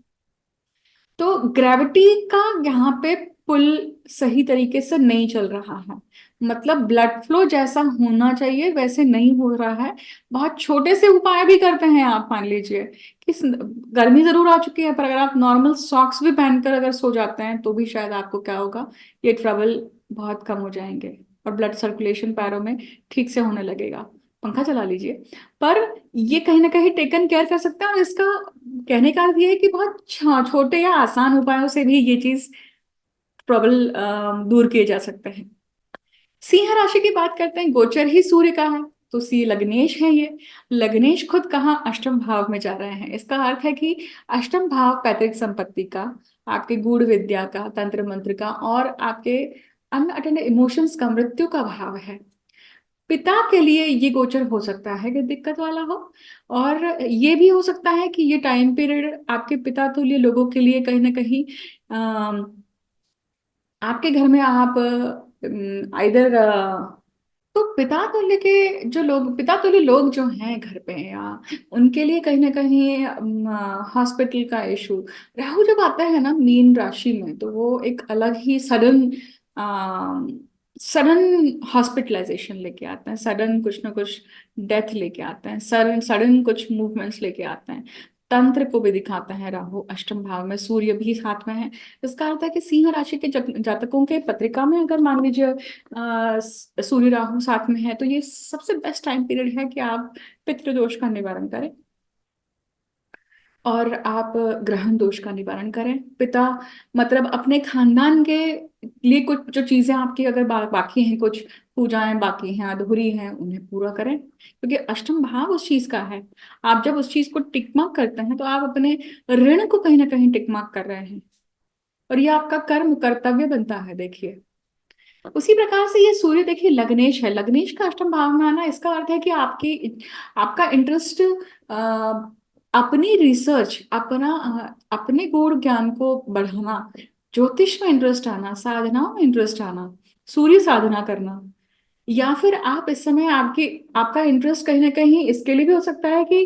तो ग्रेविटी का यहाँ पे पुल सही तरीके से नहीं चल रहा है, मतलब ब्लड फ्लो जैसा होना चाहिए वैसे नहीं हो रहा है। बहुत छोटे से उपाय भी करते हैं आप, मान लीजिए कि गर्मी जरूर आ चुकी है, पर अगर आप नॉर्मल सॉक्स भी पहनकर अगर सो जाते हैं तो भी शायद आपको क्या होगा, ये ट्रबल बहुत कम हो जाएंगे और ब्लड सर्कुलेशन पैरों में ठीक से होने लगेगा। पंखा चला लीजिए। पर ये कहीं ना कहीं टेकन केयर कर सकते हैं, और इसका कहने का अर्थ ये है कि बहुत छोटे या आसान उपायों से भी ये चीज प्रॉब्लम दूर किए जा सकते हैं। सिंह राशि की बात करते हैं, गोचर ही सूर्य का है, तो सी लग्नेश है ये। लग्नेश खुद कहाँ, अष्टम भाव में जा रहे हैं। इसका अर्थ है कि अष्टम भाव पैतृक संपत्ति का, आपके गूढ़ विद्या का, तंत्र मंत्र का, और आपके अनअटेंड इमोशंस का, मृत्यु का भाव है। पिता के लिए ये गोचर हो सकता है कि दिक्कत वाला हो, और ये भी हो सकता है कि ये टाइम पीरियड आपके पिता तुल्य लोगों के लिए कहीं ना कहीं आपके घर में आप आइदर तो पिता तुल्य के जो लोग, पिता तुल्य लोग जो हैं घर पे, या उनके लिए कहीं ना कहीं हॉस्पिटल का इशू। राहु जब आता है ना मीन राशि में, तो वो एक अलग ही सडन सडन हॉस्पिटलाइजेशन लेके आते हैं, सडन कुछ ना कुछ डेथ लेके आते हैं, सडन सडन कुछ मूवमेंट्स लेके आते हैं। तंत्र को भी दिखाता है राहु अष्टम भाव में, सूर्य भी साथ में है। इसका अर्थ है कि सिंह राशि के जातकों के पत्रिका में अगर मान लीजिए सूर्य राहु साथ में है, तो ये सबसे बेस्ट टाइम पीरियड है कि आप पितृदोष का निवारण करें, और आप ग्रहण दोष का निवारण करें। पिता मतलब अपने खानदान के लिए कुछ जो चीजें आपकी अगर बाकी हैं, कुछ पूजाएं बाकी हैं, अधूरी हैं, उन्हें पूरा करें, क्योंकि अष्टम भाव उस चीज का है। आप जब उस चीज को टिक मार्क करते हैं, तो आप अपने ऋण को कहीं ना कहीं टिक मार्क कर रहे हैं, और ये आपका कर्म कर्तव्य बनता है। देखिए, उसी प्रकार से ये सूर्य देखिए लग्नेश है, लग्नेश का अष्टम भाव में आना, इसका अर्थ है कि आपकी आपका इंटरेस्ट अपनी रिसर्च, अपने गूढ़ ज्ञान को बढ़ाना, ज्योतिष में इंटरेस्ट आना, साधनाओं में इंटरेस्ट आना, सूर्य साधना करना, या फिर आप इस समय आपकी आपका इंटरेस्ट कहीं ना कहीं इसके लिए भी हो सकता है कि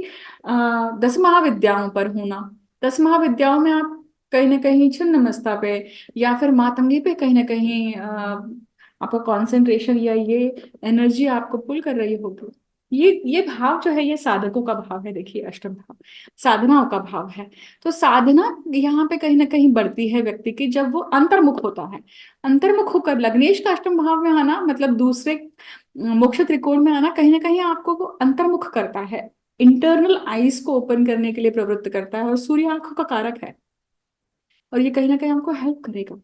10 महाविद्याओं पर होना। 10 महाविद्याओं में आप कहीं ना कहीं छिन्नमस्ता पे या फिर मातंगी पे कहीं ना कहीं आपका कंसंट्रेशन या ये एनर्जी आपको पुल कर रही होगी। ये भाव जो है, ये साधकों का भाव है। देखिए, अष्टम भाव साधनाओं का भाव है। तो साधना यहाँ पे कहीं ना कहीं बढ़ती है व्यक्ति की, जब वो अंतर्मुख होता है। अंतर्मुख होकर लग्नेश का अष्टम भाव में आना, मतलब दूसरे मोक्ष त्रिकोण में आना, कहीं ना कहीं आपको वो अंतर्मुख करता है, इंटरनल आईज को ओपन करने के लिए प्रवृत्त करता है, और सूर्य आंखों का कारक है, और ये कहीं ना कहीं आपको हेल्प करेगा।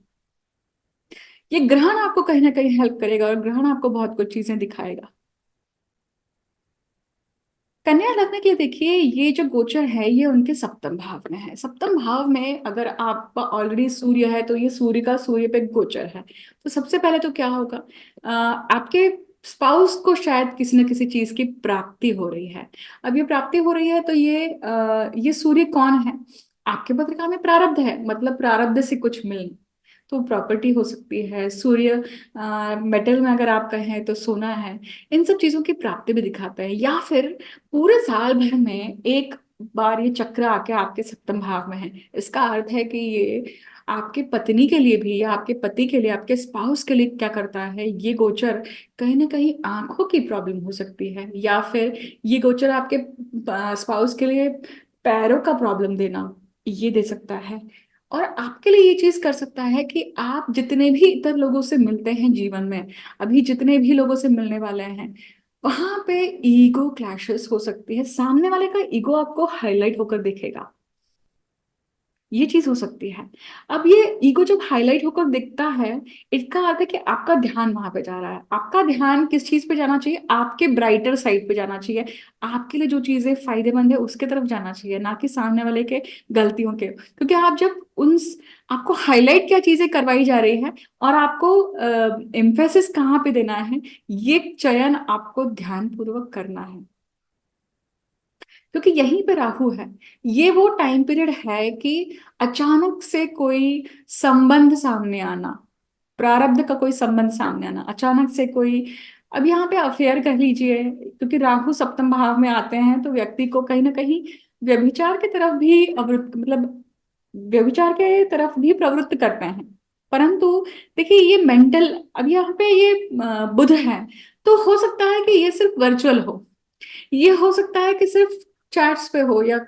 ये ग्रहण आपको कहीं ना कहीं हेल्प करेगा, और ग्रहण आपको बहुत कुछ चीजें दिखाएगा। कन्या लग्न के लिए देखिए, ये जो गोचर है ये उनके सप्तम भाव में है। सप्तम भाव में अगर आपका ऑलरेडी सूर्य है, तो ये सूर्य का सूर्य पे गोचर है। तो सबसे पहले तो क्या होगा, आपके स्पाउस को शायद किसी न किसी चीज की प्राप्ति हो रही है। अब ये प्राप्ति हो रही है, तो ये सूर्य कौन है, आपके पत्रिका में प्रारब्ध है, मतलब प्रारब्ध से कुछ मिलना। तो प्रॉपर्टी हो सकती है, सूर्य मेटल में अगर आप कहें तो सोना है। इन सब चीजों की प्राप्ति भी दिखाता है। या फिर पूरे साल भर में एक बार ये चक्र आके आपके सप्तम भाव में है, इसका अर्थ है कि ये आपके पत्नी के लिए भी, या आपके पति के लिए, आपके स्पाउस के लिए क्या करता है, ये गोचर कहीं ना कहीं आंखों की प्रॉब्लम हो सकती है, या फिर ये गोचर आपके स्पाउस के लिए पैरों का प्रॉब्लम देना ये दे सकता है। और आपके लिए ये चीज कर सकता है कि आप जितने भी इतर लोगों से मिलते हैं जीवन में, अभी जितने भी लोगों से मिलने वाले हैं, वहां पे ईगो क्लैशेस हो सकती है, सामने वाले का ईगो आपको हाईलाइट होकर दिखेगा, ये चीज हो सकती है। अब ये ईगो जब हाईलाइट होकर दिखता है, इसका अर्थ है कि आपका ध्यान वहां पे जा रहा है। आपका ध्यान किस चीज पे जाना चाहिए, आपके ब्राइटर साइड पे जाना चाहिए, आपके लिए जो चीजें फायदेमंद है उसके तरफ जाना चाहिए, ना कि सामने वाले के गलतियों के। क्योंकि आप जब उन आपको हाईलाइट क्या चीजें करवाई जा रही है, और आपको एम्फेसिस कहाँ पे देना है, ये चयन आपको ध्यान पूर्वक करना है, क्योंकि यहीं पे राहु है। ये वो टाइम पीरियड है कि अचानक से कोई संबंध सामने आना, प्रारब्ध का कोई संबंध सामने आना, अचानक से कोई, अब यहाँ पे अफेयर कह लीजिए, क्योंकि राहु सप्तम भाव में आते हैं, तो व्यक्ति को कहीं ना कहीं व्यभिचार की तरफ भी अवृत्त, मतलब व्यभिचार के तरफ भी प्रवृत्त करते हैं। परंतु देखिए, ये मेंटल, अब यहाँ पे ये बुध है, तो हो सकता है कि ये सिर्फ वर्चुअल हो, ये हो सकता है कि सिर्फ चैट्स पे हो, या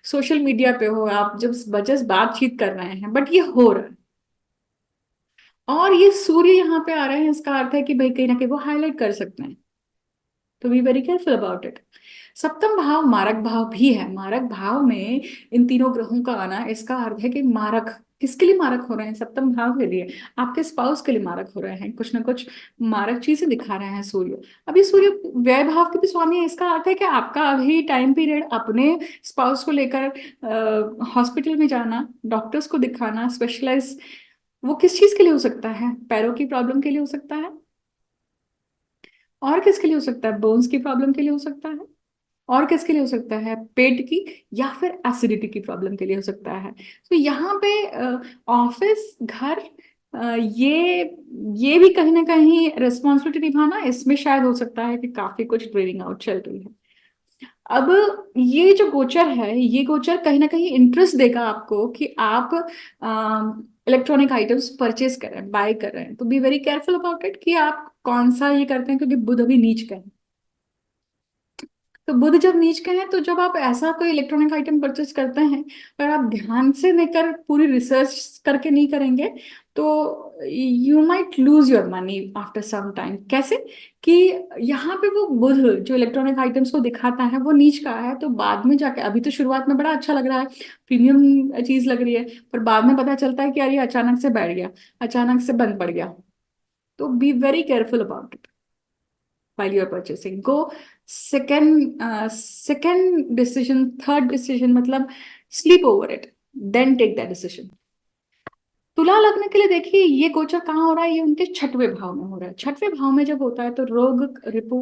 सोशल मीडिया पे हो, आप जब बजस बातचीत कर रहे हैं, बट ये हो रहा है। और ये सूर्य यहाँ पे आ रहे हैं, इसका अर्थ है कि भाई कहीं ना कहीं वो हाईलाइट कर सकते हैं। तो B very careful about it. सप्तम भाव मारक भाव भी है। मारक भाव में इन तीनों ग्रहों का आना, इसका अर्थ है कि मारक किसके लिए मारक हो रहे हैं? सप्तम भाव के लिए, आपके स्पाउस के लिए मारक हो रहे हैं। कुछ ना कुछ मारक चीजें दिखा रहे हैं सूर्य। अभी सूर्य व्यय भाव के भी स्वामी है। इसका अर्थ है कि आपका अभी टाइम पीरियड अपने स्पाउस को लेकर हॉस्पिटल में जाना, डॉक्टर्स को दिखाना, स्पेशलाइज, वो किस चीज के लिए हो सकता है? पैरों की प्रॉब्लम के लिए हो सकता है। और किसके लिए हो सकता है? बोन्स की प्रॉब्लम के लिए हो सकता है। और किसके लिए हो सकता है? पेट की या फिर एसिडिटी की प्रॉब्लम के लिए हो सकता है। तो यहाँ पे ऑफिस, घर, ये भी कहीं ना कहीं रिस्पॉन्सिबिलिटी निभाना, इसमें शायद हो सकता है कि काफी कुछ ड्रेनिंग आउट चल रही है। अब ये जो गोचर है, ये गोचर कहीं ना कहीं इंटरेस्ट देगा आपको कि आप इलेक्ट्रॉनिक आइटम्स परचेज कर रहे हैं, बाय कर रहे हैं। तो B very careful about it कि आप कौन सा ये करते हैं, क्योंकि बुध अभी नीच का है। तो बुध जब नीच के हैं, तो जब आप ऐसा कोई इलेक्ट्रॉनिक आइटम परचेज करते हैं, अगर आप ध्यान से लेकर पूरी रिसर्च करके नहीं करेंगे, तो you might lose your money after some time. कैसे? कि यहाँ पे वो बुध जो इलेक्ट्रॉनिक आइटम्स को दिखाता है वो नीच का है, तो बाद में जाके, अभी तो शुरुआत में बड़ा अच्छा लग रहा है, प्रीमियम चीज लग रही है, पर बाद में पता चलता है कि यार ये अचानक से बैठ गया, अचानक से बंद पड़ गया। तो B very careful about it while you're purchasing. Go second decision, third decision, मतलब sleep over it, then take that decision. तुला लग्न के लिए देखिए, ये गोचर कहाँ हो रहा है? ये उनके छठवें भाव में हो रहा है। छठवें भाव में जब होता है तो रोग रिपु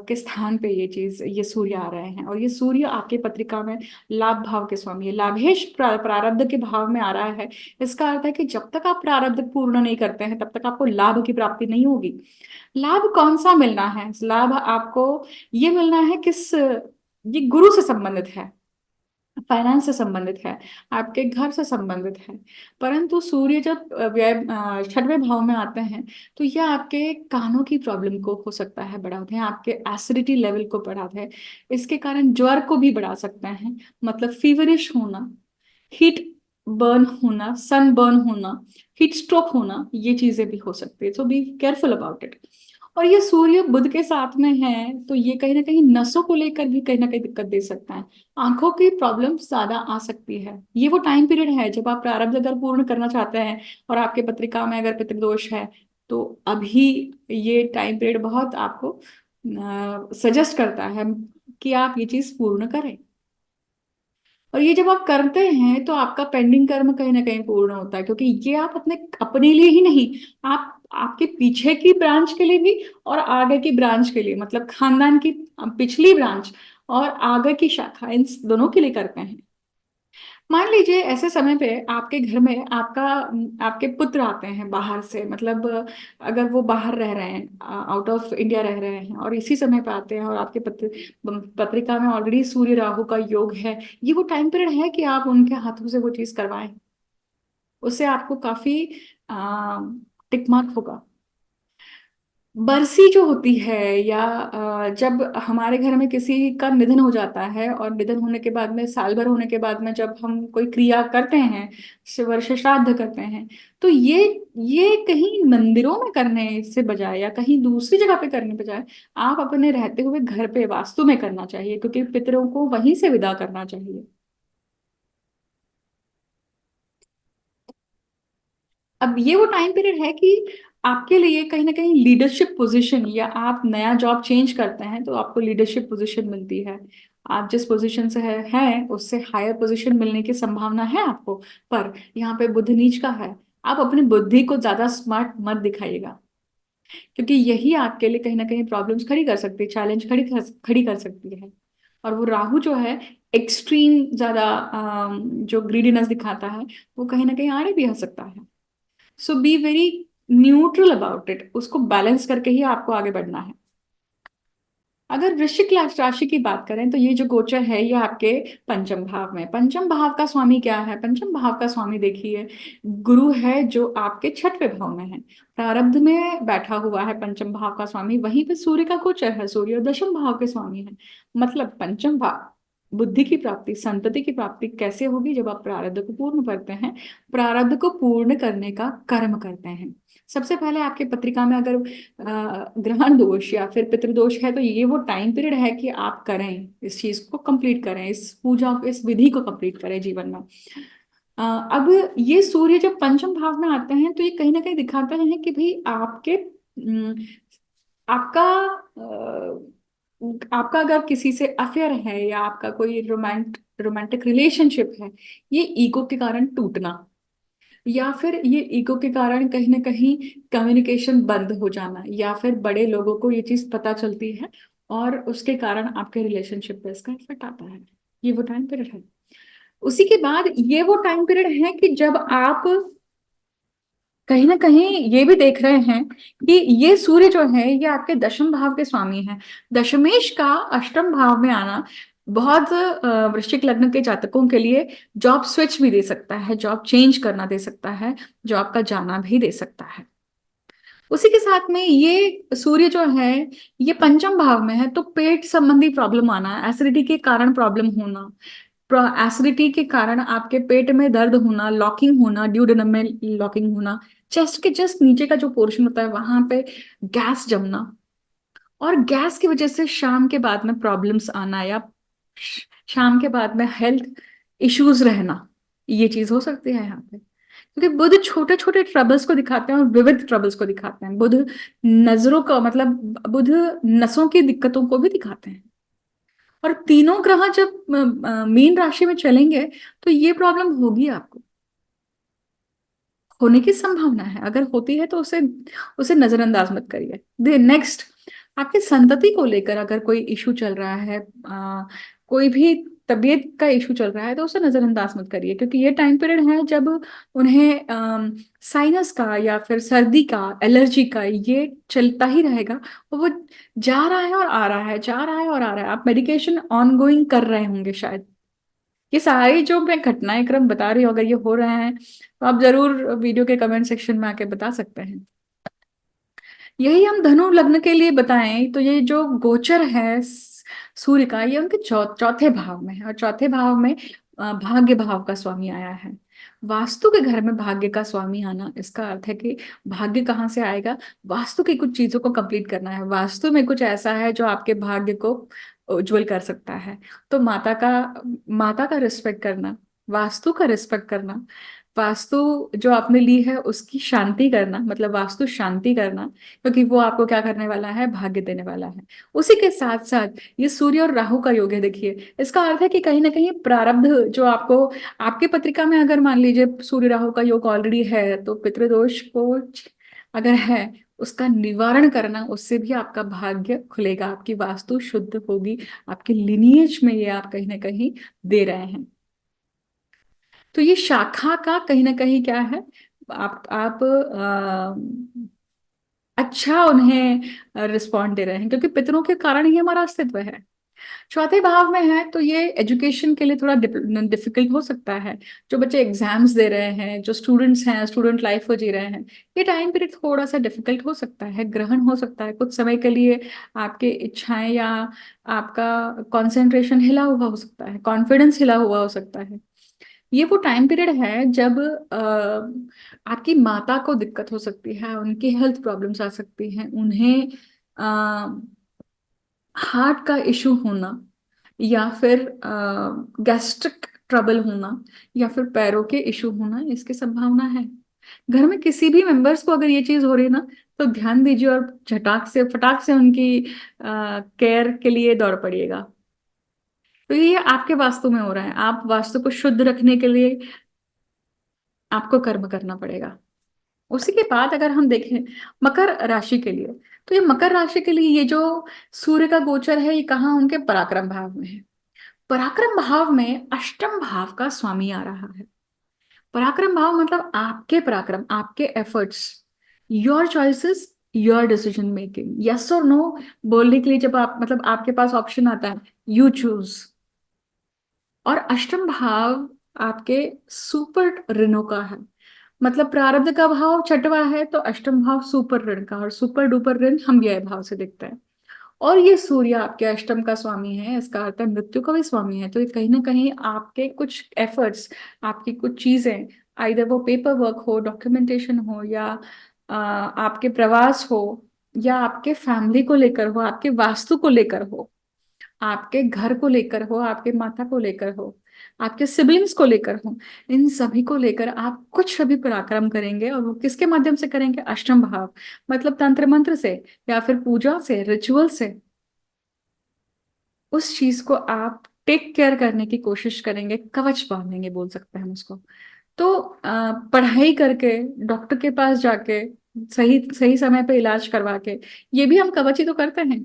के स्थान पे ये चीज, ये सूर्य आ रहे हैं, और ये सूर्य आपके पत्रिका में लाभ भाव के स्वामी है, लाभेश प्रारब्ध के भाव में आ रहा है। इसका अर्थ है कि जब तक आप प्रारब्ध पूर्ण नहीं करते हैं, तब तक आपको लाभ की प्राप्ति नहीं होगी। लाभ कौन सा मिलना है? लाभ आपको ये मिलना है ये गुरु से संबंधित है, फाइनेंस से संबंधित है, आपके घर से संबंधित है। परंतु सूर्य जब छठवें भाव में आते हैं, तो यह आपके कानों की प्रॉब्लम को हो सकता है बढ़ाते हैं, आपके एसिडिटी लेवल को बढ़ाते हैं, इसके कारण ज्वर को भी बढ़ा सकते हैं। मतलब फीवरिश होना, हीट बर्न होना, सन बर्न होना, हीट स्ट्रोक होना, ये चीजें भी हो सकती है। So be careful about it. और ये सूर्य बुध के साथ में है, तो ये कहीं ना कहीं नसों को लेकर भी कहीं ना कहीं दिक्कत दे सकता है। आंखों की प्रॉब्लम ज्यादा आ सकती है। ये वो टाइम पीरियड है जब आप प्रारब्ध अगर पूर्ण करना चाहते हैं, और आपके पत्रिका में अगर पितृदोष है, तो अभी ये टाइम पीरियड बहुत आपको सजेस्ट करता है कि आप ये चीज पूर्ण करें। और ये जब आप करते हैं, तो आपका पेंडिंग कर्म कहीं ना कहीं पूर्ण होता है, क्योंकि ये आप अपने अपने लिए ही नहीं, आप आपके पीछे की ब्रांच के लिए भी, और आगे की ब्रांच के लिए, मतलब खानदान की पिछली ब्रांच और आगे की शाखा, इन दोनों के लिए करते हैं। मान लीजिए ऐसे समय पे आपके घर में आपके पुत्र आते हैं बाहर से, मतलब अगर वो बाहर रह रहे हैं, आउट ऑफ इंडिया रह रहे हैं, और इसी समय पे आते हैं, और आपके पत्रिका में ऑलरेडी सूर्य राहु का योग है, ये वो टाइम पीरियड है कि आप उनके हाथों से वो चीज करवाएं। उससे आपको काफी टिक मार्क होगा। बरसी जो होती है, या जब हमारे घर में किसी का निधन हो जाता है, और निधन होने के बाद में, साल भर होने के बाद में, जब हम कोई क्रिया करते हैं, वर्ष श्राद्ध करते हैं, तो ये कहीं मंदिरों में करने से बजाय, या कहीं दूसरी जगह पे करने बजाय, आप अपने रहते हुए घर पे वास्तु में करना चाहिए, क्योंकि पितरों को वहीं से विदा करना चाहिए। अब ये वो टाइम पीरियड है कि आपके लिए कहीं ना कहीं लीडरशिप पोजीशन, या आप नया जॉब चेंज करते हैं तो आपको लीडरशिप पोजीशन मिलती है। आप जिस पोजीशन से हैं उससे हायर पोजीशन मिलने की संभावना है आपको। पर यहाँ पे बुध नीच का है। आप अपनी बुद्धि को ज्यादा स्मार्ट मत दिखाइएगा, क्योंकि यही आपके लिए कहीं ना कहीं प्रॉब्लम्स खड़ी कर सकती है, चैलेंज खड़ी कर सकती है। और वो राहु जो है, एक्सट्रीम ज्यादा जो ग्रीडीनेस दिखाता है, वो कहीं ना कहीं आड़े भी आ सकता है। So be very neutral about it, उसको बैलेंस करके ही आपको आगे बढ़ना है। अगर वृश्चिक राशि की बात करें, तो ये जो गोचर है, ये आपके पंचम भाव में। पंचम भाव का स्वामी क्या है? पंचम भाव का स्वामी देखिए, गुरु है, जो आपके छठवें भाव में है, प्रारब्ध में बैठा हुआ है पंचम भाव का स्वामी। वहीं पे सूर्य का गोचर है, सूर्य दशम भाव के स्वामी है। मतलब पंचम भाव बुद्धि की प्राप्ति, संतति की प्राप्ति कैसे होगी? जब आप प्रारब्ध को पूर्ण करते हैं, प्रारब्ध को पूर्ण करने का कर्म करते हैं। सबसे पहले आपके पत्रिका में अगर ग्रहण दोष या फिर पितृदोष है, तो ये वो टाइम पीरियड है कि आप करें, इस चीज को कंप्लीट करें, इस पूजा को, इस विधि को कंप्लीट करें जीवन में। अब ये सूर्य जब पंचम भाव में आते हैं, तो ये कहीं ना कहीं दिखाते हैं कि भाई आपका आपका अगर किसी से अफेयर है या आपका कोई रोमांटिक रिलेशनशिप है, ये ईगो के कारण टूटना, या फिर ये ईगो के कारण कहीं ना कहीं कम्युनिकेशन बंद हो जाना, या फिर बड़े लोगों को ये चीज पता चलती है और उसके कारण आपके रिलेशनशिप पे इसका इफेक्ट आता है। ये वो टाइम पीरियड है। उसी के बाद ये वो टाइम पीरियड है कि जब आप कहीं ना कहीं ये भी देख रहे हैं कि ये सूर्य जो है ये आपके दशम भाव के स्वामी है। दशमेश का अष्टम भाव में आना बहुत वृश्चिक लग्न के जातकों के लिए जॉब स्विच भी दे सकता है, जॉब चेंज करना दे सकता है, जॉब का जाना भी दे सकता है। उसी के साथ में ये सूर्य जो है ये पंचम भाव में है, तो पेट संबंधी प्रॉब्लम आना, एसिडिटी के कारण प्रॉब्लम होना, एसिडिटी के कारण आपके पेट में दर्द होना, लॉकिंग होना, ड्यूडेनम में लॉकिंग होना, चेस्ट के जस्ट नीचे का जो पोर्शन होता है वहां पे गैस जमना, और गैस की वजह से शाम के बाद में प्रॉब्लम्स आना, या शाम के बाद में हेल्थ इश्यूज रहना, ये चीज हो सकती है यहाँ पे। क्योंकि बुध छोटे छोटे ट्रबल्स को दिखाते हैं और विविध ट्रबल्स को दिखाते हैं। बुध नजरों का मतलब बुध नसों की दिक्कतों को भी दिखाते हैं। और तीनों ग्रह जब मीन राशि में चलेंगे, तो ये प्रॉब्लम होगी आपको, होने की संभावना है। अगर होती है तो उसे उसे नजरअंदाज मत करिए। दे नेक्स्ट, आपकी संतति को लेकर अगर कोई इशू चल रहा है, कोई भी तबीयत का इशू चल रहा है, तो उसे नजरअंदाज मत करिए, क्योंकि ये टाइम पीरियड है जब उन्हें साइनस का या फिर सर्दी का, एलर्जी का ये चलता ही रहेगा। और वो जा रहा है और आ रहा है, जा रहा है और आ रहा है। आप मेडिकेशन ऑनगोइंग कर रहे होंगे शायद। ये सारी जो मैं घटनाएं क्रम बता रही हूँ, अगर ये हो रहे हैं तो आप जरूर वीडियो के कमेंट सेक्शन में आके बता सकते हैं। यही हम धनु लग्न के लिए बताएं तो ये जो गोचर है सूर्य का, ये उनके चौथे भाव में है, और चौथे भाव में भाग्य भाव का स्वामी आया है। वास्तु के घर में भाग्य का स्वामी आना, इसका अर्थ है कि भाग्य कहाँ से आएगा? वास्तु की कुछ चीजों को कंप्लीट करना है। वास्तु में कुछ ऐसा है जो आपके भाग्य को उज्जवल कर सकता है। तो माता का रिस्पेक्ट करना, वास्तु का रिस्पेक्ट करना, वास्तु जो आपने ली है उसकी शांति करना, मतलब वास्तु शांति करना, क्योंकि वो आपको क्या करने वाला है? भाग्य देने वाला है। उसी के साथ साथ ये सूर्य और राहु का योग है। देखिए, इसका अर्थ है कि कहीं ना कहीं प्रारब्ध जो आपको आपकी पत्रिका में अगर मान लीजिए सूर्य राहु का योग ऑलरेडी है, तो पितृदोष को अगर है, उसका निवारण करना, उससे भी आपका भाग्य खुलेगा, आपकी वास्तु शुद्ध होगी, आपके लिनिएज में ये आप कहीं ना कहीं दे रहे हैं। तो ये शाखा का कहीं ना कहीं क्या है, आप अच्छा उन्हें रिस्पॉन्ड दे रहे हैं, क्योंकि पितरों के कारण ही हमारा अस्तित्व है। चौथे भाव में है तो ये एजुकेशन के लिए थोड़ा डिफिकल्ट हो सकता है। जो बच्चे एग्जाम्स दे रहे हैं, जो स्टूडेंट्स हैं, स्टूडेंट लाइफ को जी रहे हैं, ये टाइम पीरियड थोड़ा सा डिफिकल्ट हो सकता है, ग्रहण हो सकता है कुछ समय के लिए। आपके इच्छाएं या आपका कंसंट्रेशन हिला हुआ हो सकता है, कॉन्फिडेंस हिला हुआ हो सकता है। ये वो टाइम पीरियड है जब आपकी माता को दिक्कत हो सकती है, उनकी हेल्थ प्रॉब्लम्स आ सकती हैं, उन्हें हार्ट का इशू होना, या फिर गैस्ट्रिक ट्रबल होना, या फिर पैरों के इशू होना, इसकी संभावना है। घर में किसी भी मेंबर्स को अगर ये चीज हो रही है ना, तो ध्यान दीजिए और झटाक से फटाक से उनकी केयर के लिए दौड़ पड़िएगा। तो ये आपके वास्तु में हो रहा है, आप वास्तु को शुद्ध रखने के लिए आपको कर्म करना पड़ेगा। उसी के बाद अगर हम देखें मकर राशि के लिए, तो ये मकर राशि के लिए ये जो सूर्य का गोचर है, ये कहाँ? उनके पराक्रम भाव में है। पराक्रम भाव में अष्टम भाव का स्वामी आ रहा है। पराक्रम भाव मतलब आपके पराक्रम, आपके efforts, your choices, your decision making, yes और नो बोलने के लिए जब आप मतलब आपके पास ऑप्शन आता है, यू चूज। और अष्टम भाव आपके सुपर ऋणों का है। मतलब प्रारब्ध का भाव छठवा है, तो अष्टम भाव सुपर ऋण का, और सुपर डुपर ऋण हम व्यय भाव से देखते हैं। और ये सूर्य आपके अष्टम का स्वामी है, इसका अर्थ है मृत्यु का भी स्वामी है। तो ये कहीं ना कहीं आपके कुछ एफर्ट्स, आपकी कुछ चीजें, आइदर वो पेपर वर्क हो, डॉक्यूमेंटेशन हो, या आपके प्रवास हो, या आपके फैमिली को लेकर हो, आपके वास्तु को लेकर हो, आपके घर को लेकर हो, आपके माता को लेकर हो, आपके सिबलिंग्स को लेकर हो, इन सभी को लेकर आप कुछ भी पराक्रम करेंगे। और वो किसके माध्यम से करेंगे? अष्टम भाव, मतलब तंत्र मंत्र से, या फिर पूजा से, रिचुअल से। उस चीज को आप टेक केयर करने की कोशिश करेंगे, कवच बांधेंगे बोल सकते हैं हम उसको। तो पढ़ाई करके, डॉक्टर के पास जाके, सही सही समय पे इलाज करवा के, ये भी हम कवच ही तो करते हैं।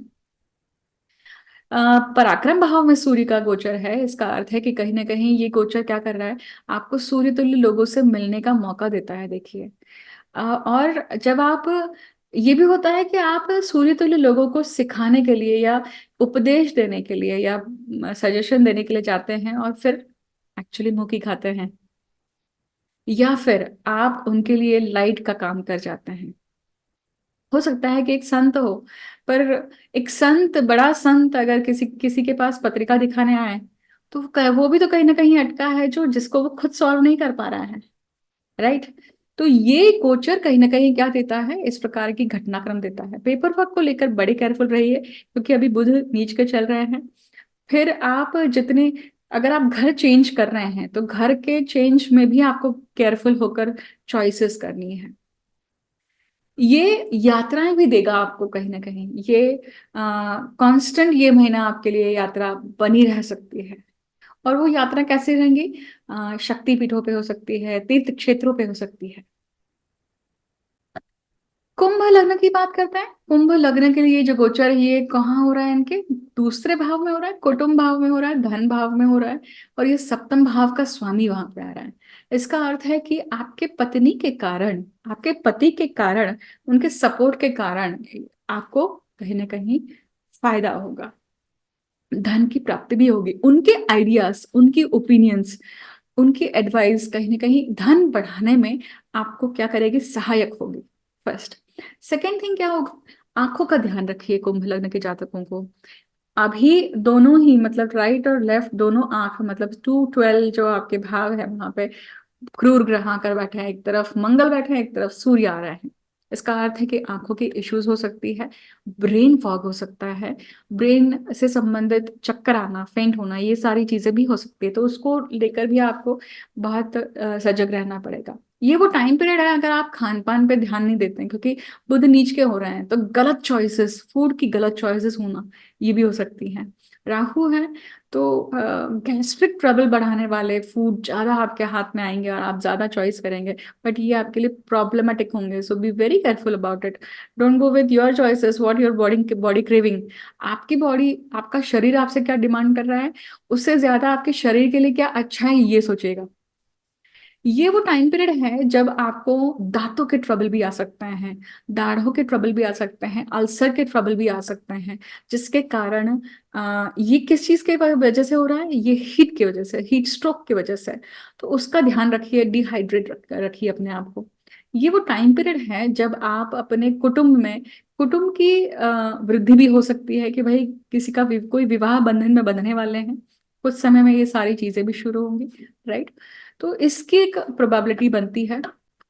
पराक्रम भाव में सूर्य का गोचर है, इसका अर्थ है कि कहीं ना कहीं ये गोचर क्या कर रहा है, आपको सूर्य तुल्य लोगों से मिलने का मौका देता है। देखिए, और जब आप, ये भी होता है कि आप सूर्य तुल्य लोगों को सिखाने के लिए, या उपदेश देने के लिए, या सजेशन देने के लिए जाते हैं, और फिर एक्चुअली मुंह की खाते हैं, या फिर आप उनके लिए लाइट का काम कर जाते हैं। हो सकता है कि एक संत हो, पर एक संत, बड़ा संत अगर किसी किसी के पास पत्रिका दिखाने आए, तो वो भी तो कहीं ना कहीं अटका है, जो जिसको वो खुद सॉल्व नहीं कर पा रहा है। राइट। तो ये गोचर कहीं ना कहीं क्या देता है, इस प्रकार की घटनाक्रम देता है। पेपर वर्क को लेकर बड़े केयरफुल रहिए, क्योंकि अभी बुध नीच के चल रहे हैं। फिर आप जितने, अगर आप घर चेंज कर रहे हैं, तो घर के चेंज में भी आपको केयरफुल होकर चॉइसेस करनी है। ये यात्राएं भी देगा आपको कहीं ना कहीं, ये कांस्टेंट, ये महीना आपके लिए यात्रा बनी रह सकती है। और वो यात्रा कैसे रहेंगी? शक्ति पीठों पे हो सकती है, तीर्थ क्षेत्रों पे हो सकती है। कुंभ लग्न की बात करते हैं। कुंभ लग्न के लिए जो गोचर है, ये कहाँ हो रहा है? इनके दूसरे भाव में हो रहा है, कुटुंब भाव में हो रहा है, धन भाव में हो रहा है, और ये सप्तम भाव का स्वामी वहां पे आ रहा है। इसका अर्थ है कि आपके पत्नी के कारण, आपके पति के कारण, उनके सपोर्ट के कारण आपको कहीं ना कहीं फायदा होगा, धन की प्राप्ति भी होगी। उनके आइडियाज, उनकी ओपिनियंस, उनकी एडवाइस कहीं ना कहीं धन बढ़ाने में आपको क्या करेगी? सहायक होगी। फर्स्ट। सेकेंड थिंग क्या होगा? आंखों का ध्यान रखिए कुंभ लग्न के जातकों को। अभी दोनों ही, मतलब राइट और लेफ्ट दोनों आंख, मतलब 212 जो आपके भाव है वहां पे क्रूर ग्रह आकर बैठे हैं, एक तरफ मंगल बैठे हैं, एक तरफ सूर्य आ रहे हैं। इसका अर्थ है कि आंखों की इश्यूज हो सकती है, ब्रेन फॉग हो सकता है, ब्रेन से संबंधित चक्कर आना, फेंट होना, ये सारी चीजें भी हो सकती है। तो उसको लेकर भी आपको बहुत सजग रहना पड़ेगा। ये वो टाइम पीरियड है, अगर आप खान पान पे ध्यान नहीं देते हैं, क्योंकि बुध नीच के हो रहे हैं, तो गलत चॉइसेस, फूड की गलत चॉइसेस होना, ये भी हो सकती है। राहु है, तो गैस्ट्रिक ट्रबल बढ़ाने वाले फूड ज्यादा आपके हाथ में आएंगे, और आप ज्यादा चॉइस करेंगे, बट ये आपके लिए प्रॉब्लमेटिक होंगे। So be very careful about it. Don't go with your choices, what your body body craving. आपकी बॉडी, आपका शरीर आपसे क्या डिमांड कर रहा है, उससे ज्यादा आपके शरीर के लिए क्या अच्छा है, ये सोचेगा। ये वो टाइम पीरियड है जब आपको दांतों के ट्रबल भी आ सकते हैं, दाढ़ों के ट्रबल भी आ सकते हैं, अल्सर के ट्रबल भी आ सकते हैं, जिसके कारण ये किस चीज के वजह से हो रहा है? ये हीट की वजह से, हीट स्ट्रोक की वजह से। तो उसका ध्यान रखिए, डिहाइड्रेट रखिए अपने आप को। ये वो टाइम पीरियड है जब आप अपने कुटुंब में, कुटुंब की वृद्धि भी हो सकती है, कि भाई किसी का कोई विवाह बंधन में बंधने वाले हैं, कुछ समय में ये सारी चीजें भी शुरू होंगी। राइट। तो इसकी एक प्रोबेबिलिटी बनती है।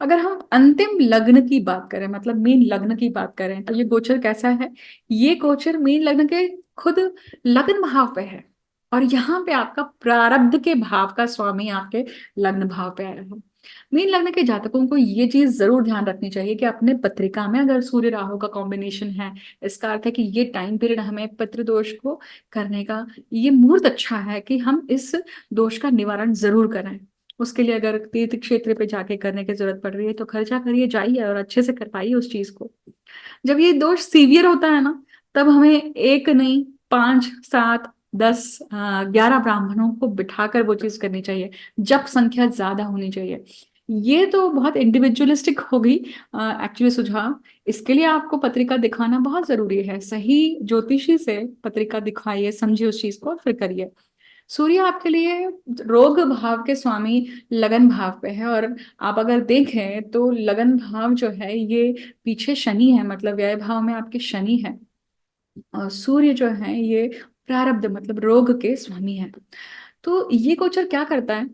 अगर हम अंतिम लग्न की बात करें, मतलब मीन लग्न की बात करें, तो ये गोचर कैसा है? ये गोचर मीन लग्न के खुद लग्न भाव पे है, और यहाँ पे आपका प्रारब्ध के भाव का स्वामी आपके लग्न भाव पे आया है। मीन लग्न के जातकों को ये चीज जरूर ध्यान रखनी चाहिए कि अपने पत्रिका में अगर सूर्य राहु का कॉम्बिनेशन है, इसका अर्थ है कि ये टाइम पीरियड हमें पितृ दोष को करने का, ये मुहूर्त अच्छा है कि हम इस दोष का निवारण जरूर करें। उसके लिए अगर तीर्थ क्षेत्र पे जाके करने की जरूरत पड़ रही है, तो खर्चा करिए, जाइए और अच्छे से कर पाइए उस चीज को। जब ये दोष सीवियर होता है ना, तब हमें एक नहीं, 5, 7, 10, 11 ब्राह्मणों को बिठाकर वो चीज करनी चाहिए। जप संख्या ज्यादा होनी चाहिए। ये तो बहुत इंडिविजुअलिस्टिक होगी एक्चुअली सुझाव। इसके लिए आपको पत्रिका दिखाना बहुत जरूरी है, सही ज्योतिषी से पत्रिका दिखाइए, समझिए उस चीज को, और फिर करिए। सूर्य आपके लिए रोग भाव के स्वामी लगन भाव पे है, और आप अगर देखें तो लगन भाव जो है, ये पीछे शनि है, मतलब व्यय भाव में आपके शनि है। सूर्य जो है ये प्रारब्ध मतलब रोग के स्वामी है। तो ये गोचर क्या करता है?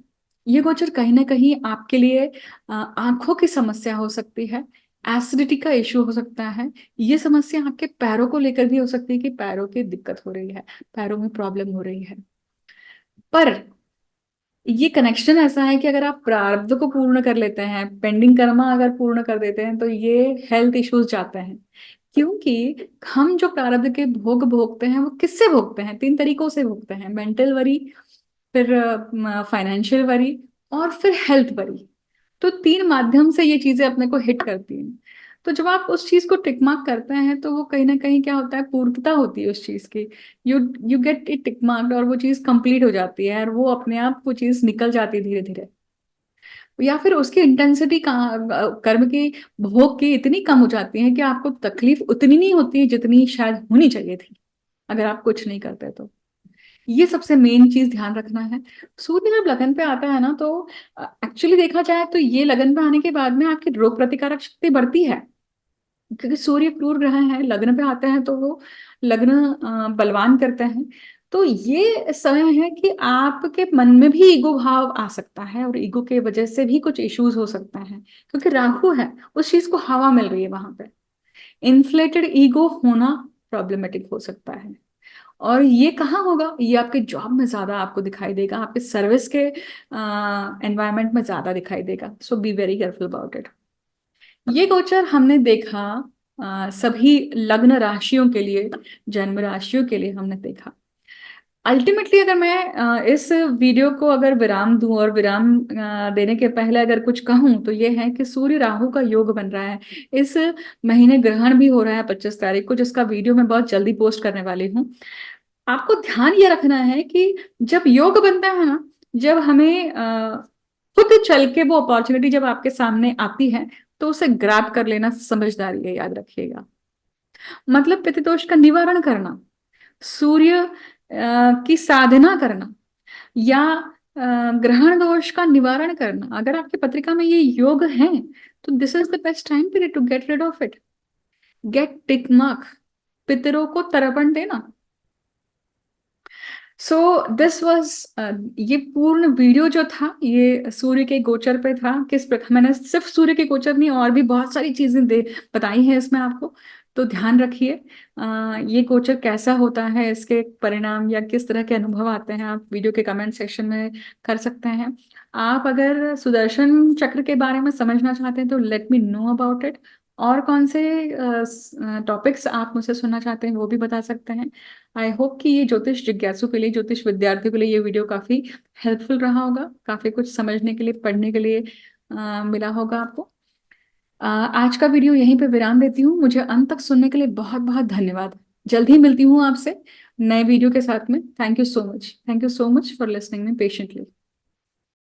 ये गोचर कहीं ना कहीं आपके लिए आंखों की समस्या हो सकती है, एसिडिटी का इश्यू हो सकता है। ये समस्या आपके पैरों को लेकर भी हो सकती है कि पैरों की दिक्कत हो रही है, पैरों में प्रॉब्लम हो रही है। पर ये कनेक्शन ऐसा है कि अगर आप प्रारब्ध को पूर्ण कर लेते हैं, पेंडिंग कर्मा अगर पूर्ण कर देते हैं, तो ये हेल्थ इश्यूज जाते हैं। क्योंकि हम जो प्रारब्ध के भोग भोगते हैं वो किससे भोगते हैं? 3 तरीकों से भोगते हैं: मेंटल वरी, फिर फाइनेंशियल वरी, और फिर हेल्थ वरी। तो 3 माध्यम से ये चीजें अपने को हिट करती हैं। तो जब आप उस चीज को टिक मार्क करते हैं तो वो कहीं ना कहीं क्या होता है, पूर्णता होती है उस चीज की। You you get it tick marked और वो चीज कंप्लीट हो जाती है, और वो अपने आप वो चीज निकल जाती है धीरे धीरे। या फिर उसकी इंटेंसिटी का कर्म की भोग की इतनी कम हो जाती है कि आपको तकलीफ उतनी नहीं होती है जितनी शायद होनी चाहिए थी अगर आप कुछ नहीं करते तो। ये सबसे मेन चीज ध्यान रखना है। सूर्य जब लगन पे आता है ना, तो एक्चुअली देखा जाए तो ये लगन पे आने के बाद में आपकी रोग प्रतिकारक शक्ति बढ़ती है। क्योंकि सूर्य क्रूर ग्रह है, लग्न पे आते हैं तो वो लग्न बलवान करते हैं। तो ये समय है कि आपके मन में भी ईगो भाव आ सकता है, और ईगो के वजह से भी कुछ इश्यूज हो सकते हैं। क्योंकि राहु है, उस चीज को हवा मिल रही है वहां पे। इन्फ्लेटेड ईगो होना प्रॉब्लमेटिक हो सकता है। और ये कहाँ होगा? ये आपके जॉब में ज्यादा आपको दिखाई देगा, आपके सर्विस के एनवायरनमेंट में ज्यादा दिखाई देगा। So be very careful about it. ये गोचर हमने देखा सभी लग्न राशियों के लिए, जन्म राशियों के लिए हमने देखा। अल्टीमेटली अगर मैं इस वीडियो को अगर विराम दूं, और विराम देने के पहले अगर कुछ कहूं, तो ये है कि सूर्य राहु का योग बन रहा है। इस महीने ग्रहण भी हो रहा है 25 तारीख को, जिसका वीडियो मैं बहुत जल्दी पोस्ट करने वाली हूँ। आपको ध्यान ये रखना है कि जब योग बनता है ना, जब हमें खुद चल के वो अपॉर्चुनिटी जब आपके सामने आती है, तो उसे ग्रैब कर लेना समझदारी है, याद रखिएगा। मतलब पितृदोष का निवारण करना, सूर्य की साधना करना, या ग्रहण दोष का निवारण करना, अगर आपकी पत्रिका में ये योग है, तो this is the best time period to get rid of it. Get tick mark, पितरों को तर्पण देना। सो दिस वॉज, ये पूर्ण वीडियो जो था ये सूर्य के गोचर पे था। किस प्रकार मैंने सिर्फ सूर्य के गोचर नहीं, और भी बहुत सारी चीजें दे बताई हैं इसमें आपको। तो ध्यान रखिए, ये गोचर कैसा होता है, इसके परिणाम या किस तरह के अनुभव आते हैं, आप वीडियो के कमेंट सेक्शन में कर सकते हैं। आप अगर सुदर्शन चक्र के बारे में समझना चाहते हैं तो let me know about it. और कौन से टॉपिक्स आप मुझसे सुनना चाहते हैं वो भी बता सकते हैं। आई होप कि ये ज्योतिष जिज्ञासु के लिए, ज्योतिष विद्यार्थियों के लिए ये वीडियो काफी हेल्पफुल रहा होगा, काफी कुछ समझने के लिए, पढ़ने के लिए मिला होगा आपको। आज का वीडियो यहीं पे विराम देती हूँ। मुझे अंत तक सुनने के लिए बहुत बहुत धन्यवाद। जल्द ही मिलती हूँ आपसे नए वीडियो के साथ में। Thank you so much, thank you so much for listening me patiently.